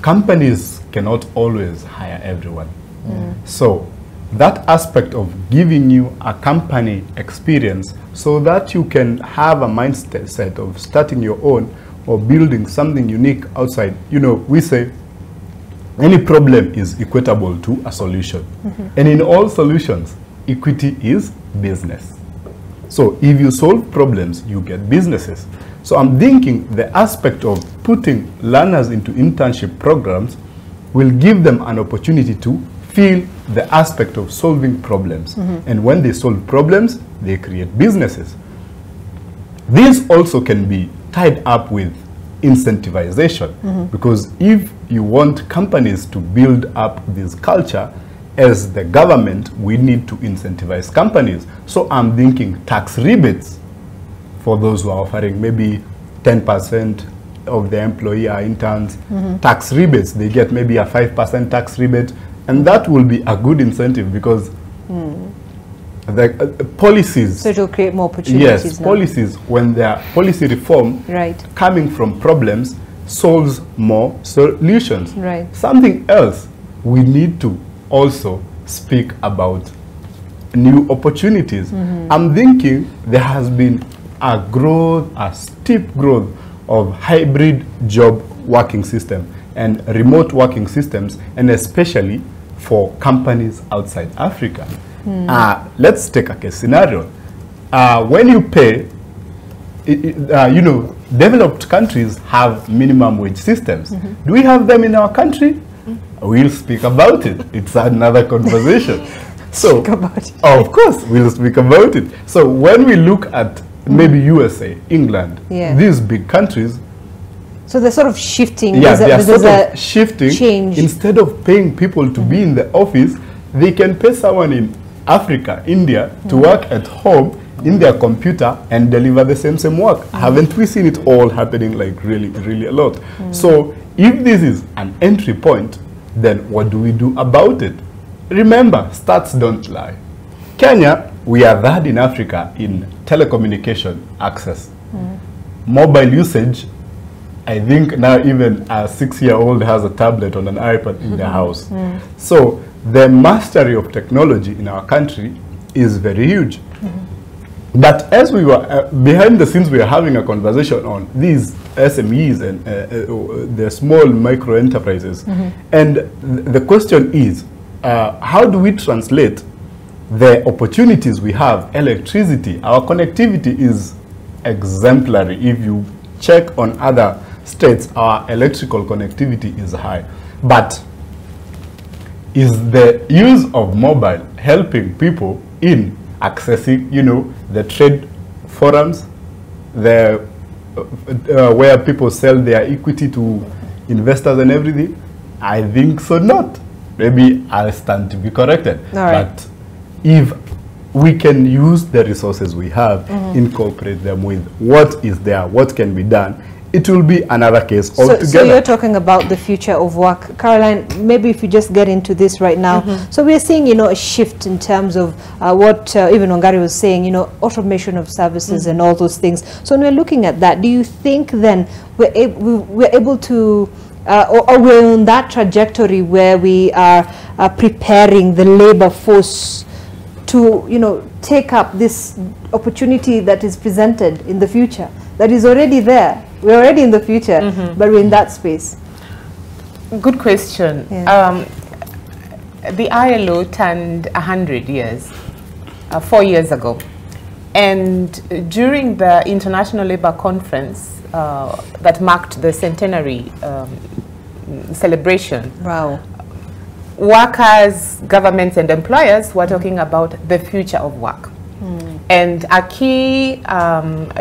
companies cannot always hire everyone. So that aspect of giving you a company experience so that you can have a mindset of starting your own or building something unique outside. You know, we say any problem is equitable to a solution. And in all solutions, equity is business. So if you solve problems, you get businesses. So I'm thinking the aspect of putting learners into internship programs will give them an opportunity to feel the aspect of solving problems. And when they solve problems, they create businesses. This also can be tied up with incentivization, because if you want companies to build up this culture, as the government, we need to incentivize companies. So I'm thinking tax rebates for those who are offering maybe 10% of the employee are interns. Tax rebates, they get maybe a 5% tax rebate, and that will be a good incentive, because the policies. So it will create more opportunities. Yes, policies, when their policy reform coming from problems solves more solutions. Something else, we need to also speak about new opportunities. I'm thinking there has been a steep growth of hybrid job working system and remote working systems, and especially for companies outside Africa. Let's take a case scenario. When you pay, you know, developed countries have minimum wage systems. Do we have them in our country? We'll speak about it. It's another conversation. So, of course, we'll speak about it. So when we look at maybe USA, England, these big countries. So they're sort of shifting. Yeah, they are sort of shifting. Change. Instead of paying people to be in the office, they can pay someone in Africa, India, to work at home in their computer and deliver the same work. Haven't we seen it all happening, like really a lot? So if this is an entry point, then what do we do about it? Remember, stats don't lie. Kenya, we are third in Africa in telecommunication access. mobile usage, I think now even a 6-year-old has a tablet or an iPad in their house. So the mastery of technology in our country is very huge. But as we were behind the scenes, we were having a conversation on these SMEs and the small micro enterprises. And the question is, how do we translate the opportunities we have? Electricity, our connectivity is exemplary. If you check on other states, our electrical connectivity is high. But is the use of mobile helping people in accessing, you know, the trade forums, the where people sell their equity to investors and everything? I think so not. Maybe I'll stand to be corrected. But if we can use the resources we have, incorporate them with what is there, what can be done, it will be another case altogether. So you're talking about the future of work. Caroline, maybe if you just get into this right now. So we're seeing, you know, a shift in terms of what even Wangari was saying, you know, automation of services and all those things. So when we're looking at that, do you think then we're able to, or we're on that trajectory where we are preparing the labor force to, you know, take up this opportunity that is presented in the future, that is already there? We're already in the future, but we're in that space. Good question. The ILO turned 100 years, 4 years ago. And during the International Labour Conference that marked the centenary celebration, workers, governments and employers were talking about the future of work. And a key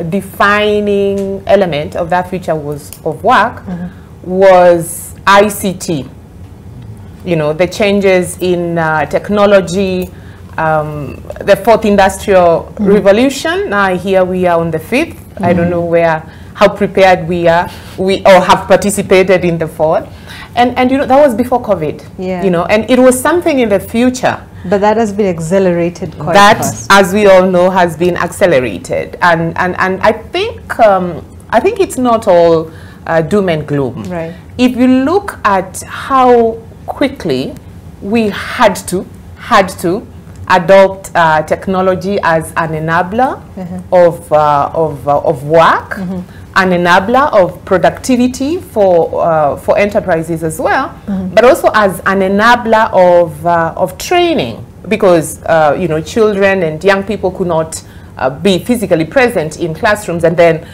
defining element of that future of work was ICT. You know, the changes in technology, the fourth industrial revolution. Now here we are on the fifth. I don't know how prepared we are, or have participated in the fourth. And you know, that was before COVID. You know, and it was something in the future. But that has been accelerated quite fast. As we all know, has been accelerated, and I think it's not all doom and gloom. If you look at how quickly we had to adopt technology as an enabler of work, an enabler of productivity for enterprises as well, but also as an enabler of training, because you know, children and young people could not be physically present in classrooms, and then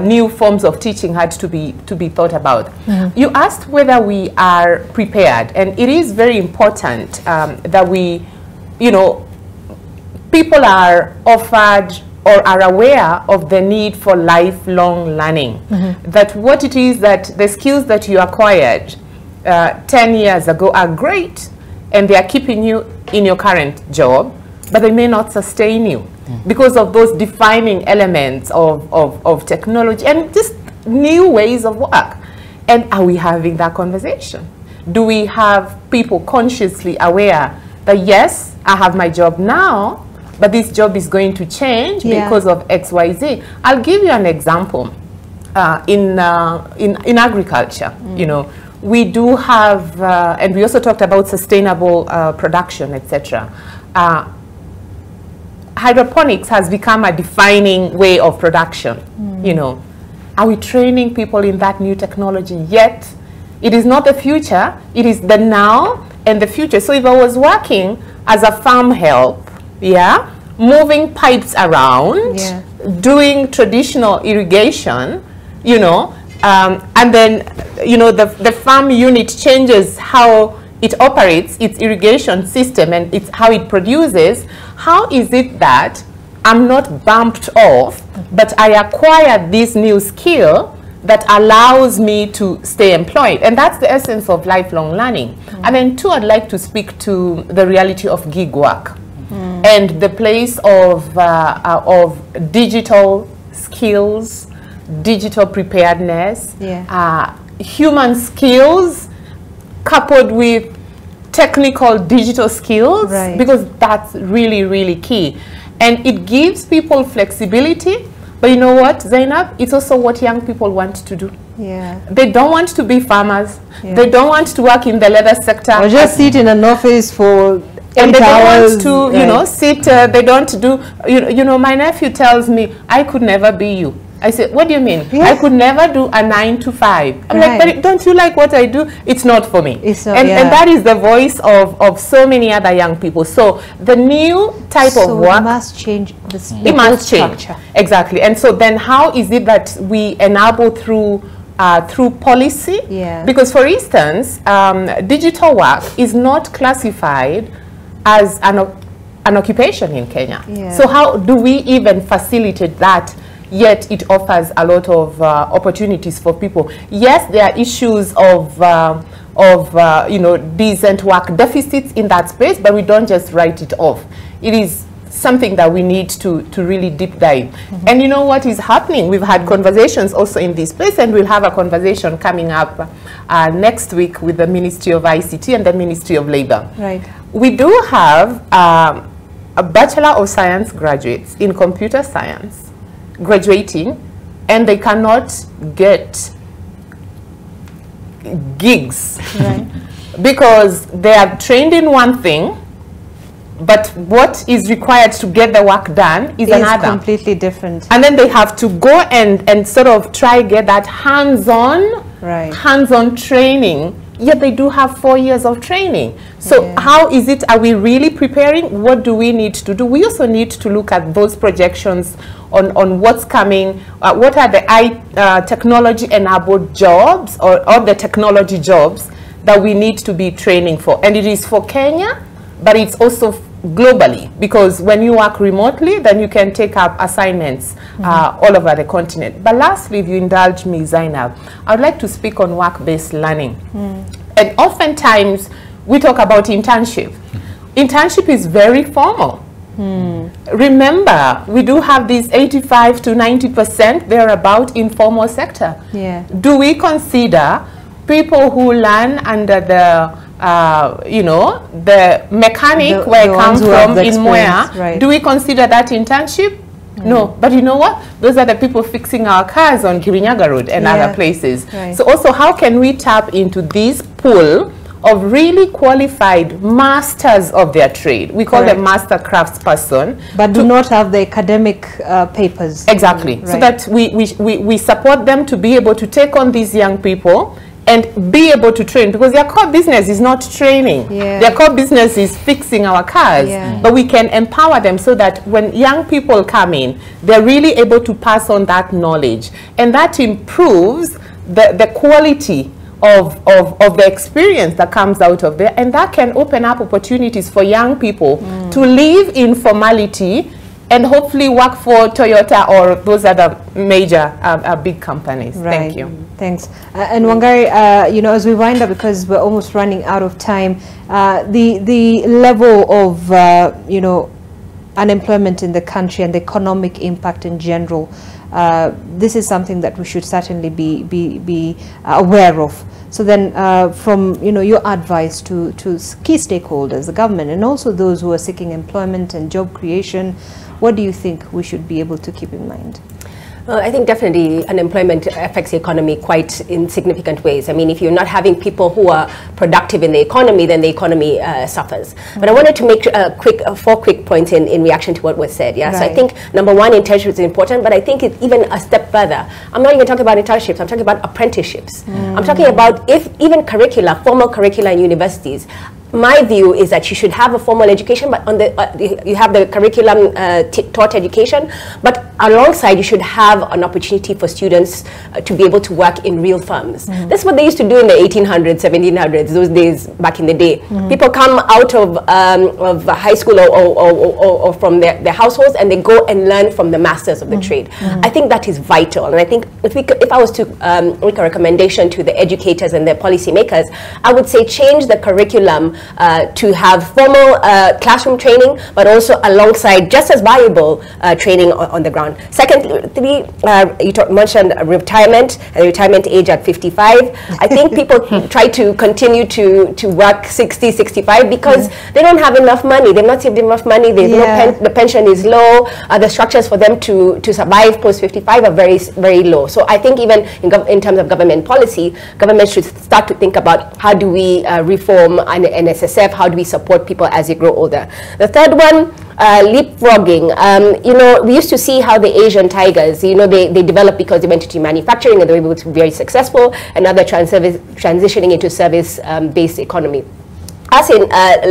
new forms of teaching had to be thought about. You asked whether we are prepared, and it is very important that we, you know, people are offered or are aware of the need for lifelong learning. That what it is that the skills that you acquired 10 years ago are great, and they are keeping you in your current job, but they may not sustain you because of those defining elements of technology and just new ways of work. And are we having that conversation? Do we have people consciously aware that, yes, I have my job now, but this job is going to change because of XYZ. I'll give you an example. In agriculture, you know, we do have, and we also talked about sustainable production, etc. Hydroponics has become a defining way of production. You know, are we training people in that new technology yet? It is not the future, it is the now and the future. So if I was working as a farm help, moving pipes around, doing traditional irrigation, you know, and then, you know, the farm unit changes how it operates its irrigation system and it's how it produces. How is it that I'm not bumped off, but I acquired this new skill that allows me to stay employed? And that's the essence of lifelong learning. And then two, I'd like to speak to the reality of gig work and the place of digital skills, digital preparedness, human skills coupled with technical digital skills, because that's really, really key. And it gives people flexibility, But you know what, Zainab? It's also what young people want to do. Yeah. They don't want to be farmers. Yeah. They don't want to work in the leather sector. Or just sit in an office for 8 and they hours. don't want to, you know, sit. They don't do. You know, my nephew tells me, I could never be you. I said, what do you mean? Yes. I could never do a 9 to 5. I'm like, but don't you like what I do? It's not for me. It's not, and that is the voice of so many other young people. So the new type of work, it must change the structure. Exactly. And so then how is it that we enable through policy? Yeah. Because for instance, digital work is not classified as an occupation in Kenya. Yeah. So how do we even facilitate that? Yet it offers a lot of opportunities for people. Yes, there are issues of you know, decent work deficits in that space, but we don't just write it off. It is something that we need to really deep dive. And you know what is happening? We've had conversations also in this place, and we'll have a conversation coming up next week with the Ministry of ICT and the Ministry of Labor. Right. We do have a Bachelor of Science graduates in computer science graduating, and they cannot get gigs. Right. Because they are trained in one thing, but what is required to get the work done is another. Completely different. And then they have to go and sort of try get that hands-on training. Yet they do have 4 years of training. So how is it, are we really preparing? What do we need to do? We also need to look at those projections on what's coming. What are the technology-enabled jobs or the technology jobs that we need to be training for? And it is for Kenya, but it's also globally, because when you work remotely, then you can take up assignments all over the continent. But lastly, if you indulge me, Zainab, I would like to speak on work-based learning. And oftentimes, we talk about internship. Internship is very formal. Remember, we do have these 85 to 90% thereabout informal sector. Yeah. Do we consider people who learn under the you know, the mechanic where I come from in Mwea, do we consider that internship? No, but you know what? Those are the people fixing our cars on Kirinyaga Road and other places. So also, how can we tap into this pool of really qualified masters of their trade? We call them master craftsperson. But do not have the academic papers. Exactly. So that we support them to be able to take on these young people and be able to train, because their core business is not training. Their core business is fixing our cars. But we can empower them so that when young people come in, they're really able to pass on that knowledge. And that improves the quality of the experience that comes out of there. And that can open up opportunities for young people to live in formality and hopefully work for Toyota or those other major big companies. Thank you. Thanks. And Wangari, you know, as we wind up, because we're almost running out of time, the level of, you know, unemployment in the country and the economic impact in general, this is something that we should certainly be aware of. So then, from, you know, your advice to key stakeholders, the government, and also those who are seeking employment and job creation, what do you think we should be able to keep in mind? Well, I think definitely unemployment affects the economy quite in significant ways. I mean, if you're not having people who are productive in the economy, then the economy suffers. But I wanted to make four quick points in reaction to what was said. Yeah. So I think number one, internship is important, but I think it's even a step further. I'm not even talking about internships. I'm talking about apprenticeships. I'm talking about even curricula, formal curricula in universities. My view is that you should have a formal education, but on the you have the curriculum taught education, but alongside you should have an opportunity for students to be able to work in real firms. That's what they used to do in the 1800s, 1700s, those days back in the day. People come out of high school or from their households, and they go and learn from the masters of the trade. I think that is vital, and I think if I was to make a recommendation to the educators and the policymakers, I would say change the curriculum have formal classroom training, but also alongside just as valuable training on the ground. Secondly, you mentioned retirement, retirement age at 55. I think people try to continue to work 60, 65 because they don't have enough money. They've not saved enough money. The pension is low. The structures for them to survive post 55 are very, very low. So I think even in terms of government policy, government should start to think about how do we reform an NSSF, how do we support people as they grow older. The third one, leapfrogging. You know, we used to see how the Asian tigers, you know, they developed because they went into manufacturing and they were able to be very successful, and now they're transitioning into service-based economy. Us in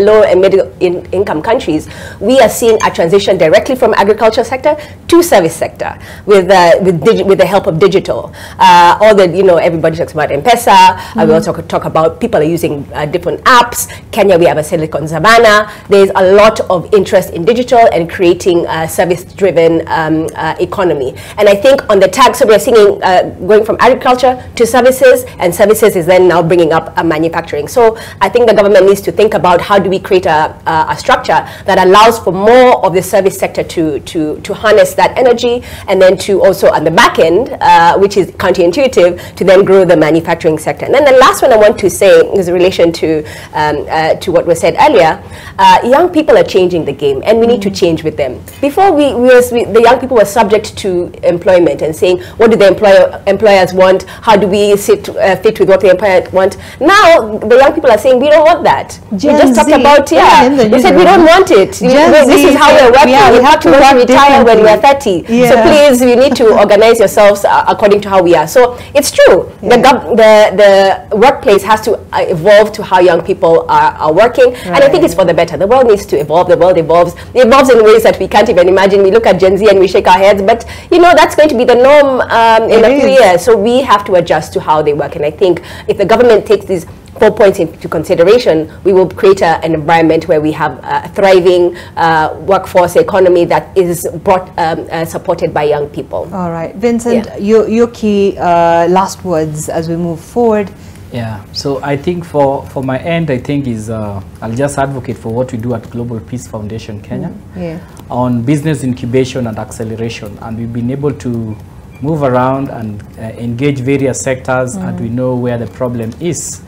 low and middle income countries, we are seeing a transition directly from agriculture sector to service sector with the help of digital. All the, you know, everybody talks about M-Pesa. We also talk about people are using different apps. Kenya, we have a Silicon Savannah. There's a lot of interest in digital and creating a service-driven economy. And I think on the tag, so we are seeing going from agriculture to services, and services is then now bringing up manufacturing. So I think the government needs to think about how do we create a structure that allows for more of the service sector to harness that energy, and then to also on the back end, which is counterintuitive, to then grow the manufacturing sector. And then the last one I want to say is in relation to what was said earlier. Young people are changing the game, and we need to change with them. Before the young people were subject to employment and saying, what do the employers want? How do we fit with what the employers want? Now the young people are saying, we don't want that. We just talked about, we said we don't want it. This is how we're working. We have to retire when we're 30. So please, you need to organize yourselves according to how we are. So it's true. The workplace has to evolve to how young people are working. And I think it's for the better. The world needs to evolve. The world evolves. It evolves in ways that we can't even imagine. We look at Gen Z and we shake our heads. But, you know, that's going to be the norm in a few years. So we have to adjust to how they work. And I think if the government takes these 4 points into consideration, we will create an environment where we have a thriving workforce economy that is supported by young people. All right, Vincent, your key last words as we move forward. Yeah, so I think for my end, I think is I'll just advocate for what we do at Global Peace Foundation Kenya on business incubation and acceleration, and we've been able to move around and engage various sectors, and we know where the problem is.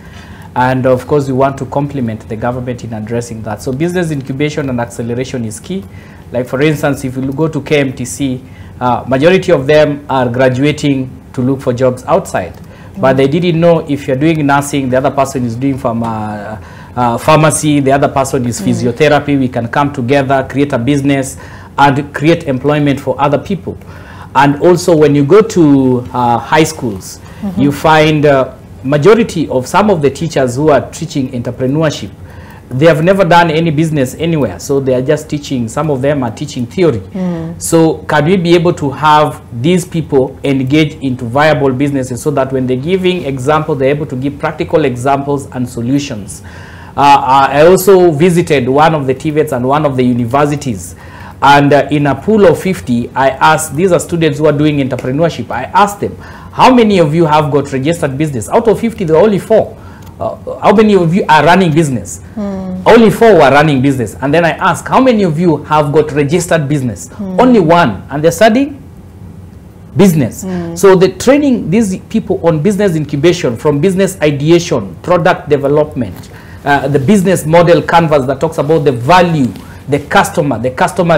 And of course, we want to complement the government in addressing that. So business incubation and acceleration is key. Like for instance, if you go to KMTC, majority of them are graduating to look for jobs outside. But they didn't know if you're doing nursing, the other person is doing pharmacy, the other person is physiotherapy. We can come together, create a business, and create employment for other people. And also when you go to high schools, you find majority of some of the teachers who are teaching entrepreneurship, they have never done any business anywhere, so they are just teaching. Some of them are teaching theory. So can we be able to have these people engage into viable businesses so that when they're giving examples, they're able to give practical examples and solutions? I also visited one of the TVETs and one of the universities, and in a pool of 50, I asked, these are students who are doing entrepreneurship, I asked them, how many of you have got registered business? Out of 50, there are only 4. How many of you are running business? Only 4 were running business. And then I asked, how many of you have got registered business? Only 1. And they're studying business. So the training these people on business incubation, from business ideation, product development, the business model canvas that talks about the value, the customer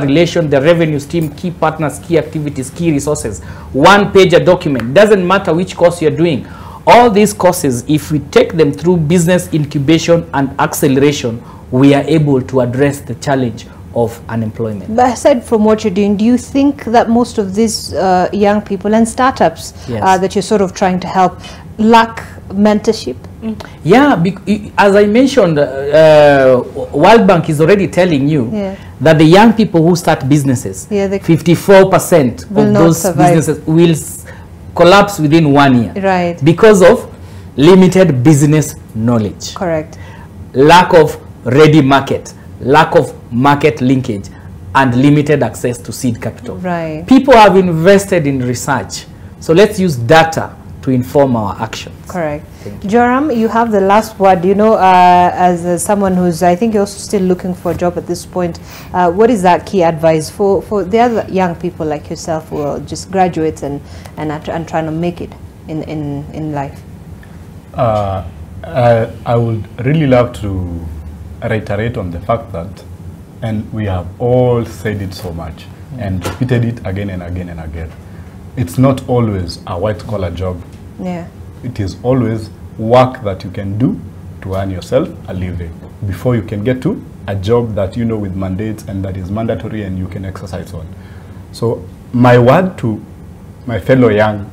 relation, the revenue stream, key partners, key activities, key resources. 1-pager document. Doesn't matter which course you're doing. All these courses, if we take them through business incubation and acceleration, we are able to address the challenge of unemployment. But aside from what you're doing, do you think that most of these young people and startups that you're sort of trying to help lack mentorship? Yeah, as I mentioned, World Bank is already telling you that the young people who start businesses, 54% of those businesses will collapse within 1 year. Right. Because of limited business knowledge. Correct. Lack of ready market, lack of market linkage, and limited access to seed capital. Right. People have invested in research. So let's use data to inform our actions. Correct. Joram, you have the last word. You know, as someone who's, I think you're also still looking for a job at this point, what is that key advice for the other young people like yourself who are just graduates and trying to make it in life? I would really love to reiterate on the fact that, and we have all said it so much and repeated it again and again and again, it's not always a white-collar job. Yeah. It is always work that you can do to earn yourself a living before you can get to a job that you know with mandates and that is mandatory and you can exercise on. So my word to my fellow young,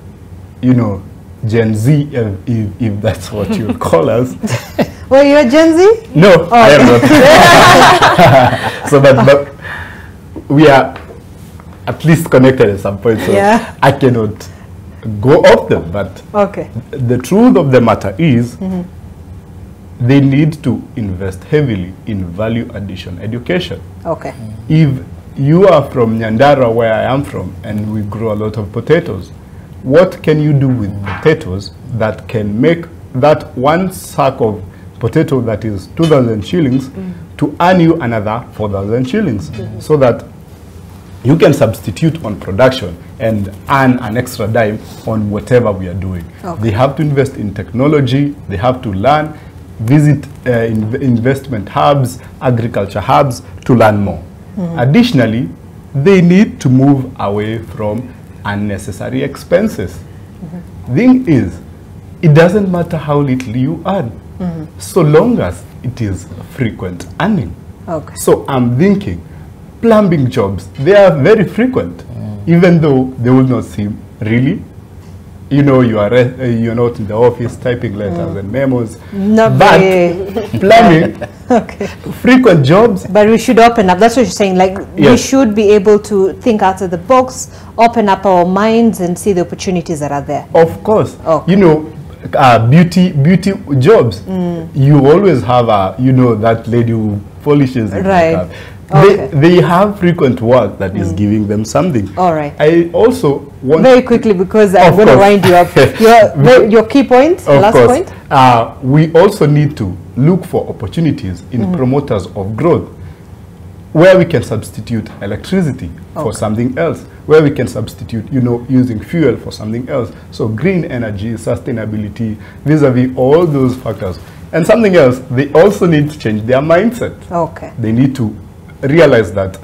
you know, Gen Z, if that's what you call us. Well, you're Gen Z? No, I am not. So but we are at least connected at some point, so yeah. I cannot go off them, but okay. The truth of the matter is they need to invest heavily in value addition education. Okay. If you are from Nyandara, where I am from, and we grow a lot of potatoes, what can you do with potatoes that can make that one sack of potato that is 2,000 shillings to earn you another 4,000 shillings so that you can substitute on production and earn an extra dime on whatever we are doing. Okay. They have to invest in technology, they have to learn, visit investment hubs, agriculture hubs to learn more. Additionally, they need to move away from unnecessary expenses. Thing is, it doesn't matter how little you earn, so long as it is frequent earning. Okay. So I'm thinking, plumbing jobs, they are very frequent, even though they will not seem really. You know, you're not in the office typing letters and memos. Not but plumbing, okay. Frequent jobs. But we should open up. That's what you're saying. Like yes. We should be able to think out of the box, open up our minds, and see the opportunities that are there. Of course. Okay. You know, beauty jobs. You always have that lady who polishes it. Right. Okay. They have frequent work that is giving them something. All right. I also want very quickly, because I'm going to wind you up. Your key point, last point. We also need to look for opportunities in promoters of growth, where we can substitute electricity for something else, where we can substitute, using fuel for something else. So green energy, sustainability, vis-a-vis all those factors. And something else, they also need to change their mindset. Okay. They need to realize that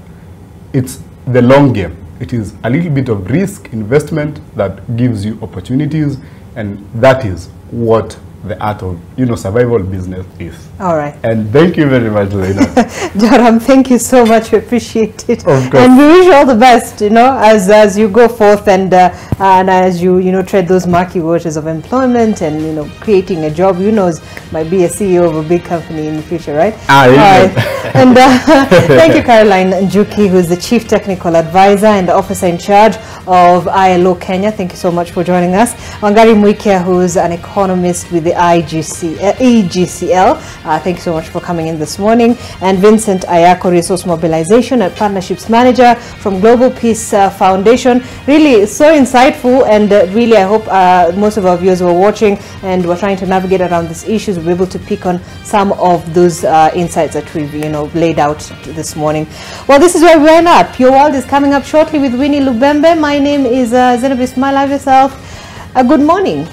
it's the long game. It is a little bit of risk investment that gives you opportunities, and that is what the art of survival business is. All right. And thank you very much, Zainab. Joram, thank you so much. We appreciate it. Of course. And we wish you all the best, as you go forth and as you tread those murky waters of employment and creating a job. Who knows, might be a CEO of a big company in the future, right? And thank you, Caroline Njuki, who is the Chief Technical Advisor and Officer in Charge of ILO Kenya. Thank you so much for joining us. Wangari Muikia, who is an economist with the EGCL. Thank you so much for coming in this morning. And Vincent Ayako, Resource Mobilization and Partnerships Manager from Global Peace Foundation. Really so insightful, and really I hope most of our viewers were watching and were trying to navigate around these issues will be able to pick on some of those insights that we've laid out this morning. Well, this is where we end up. Your World is coming up shortly with Winnie Lubembe. My name is Zainab Ismail. Have yourself a good morning.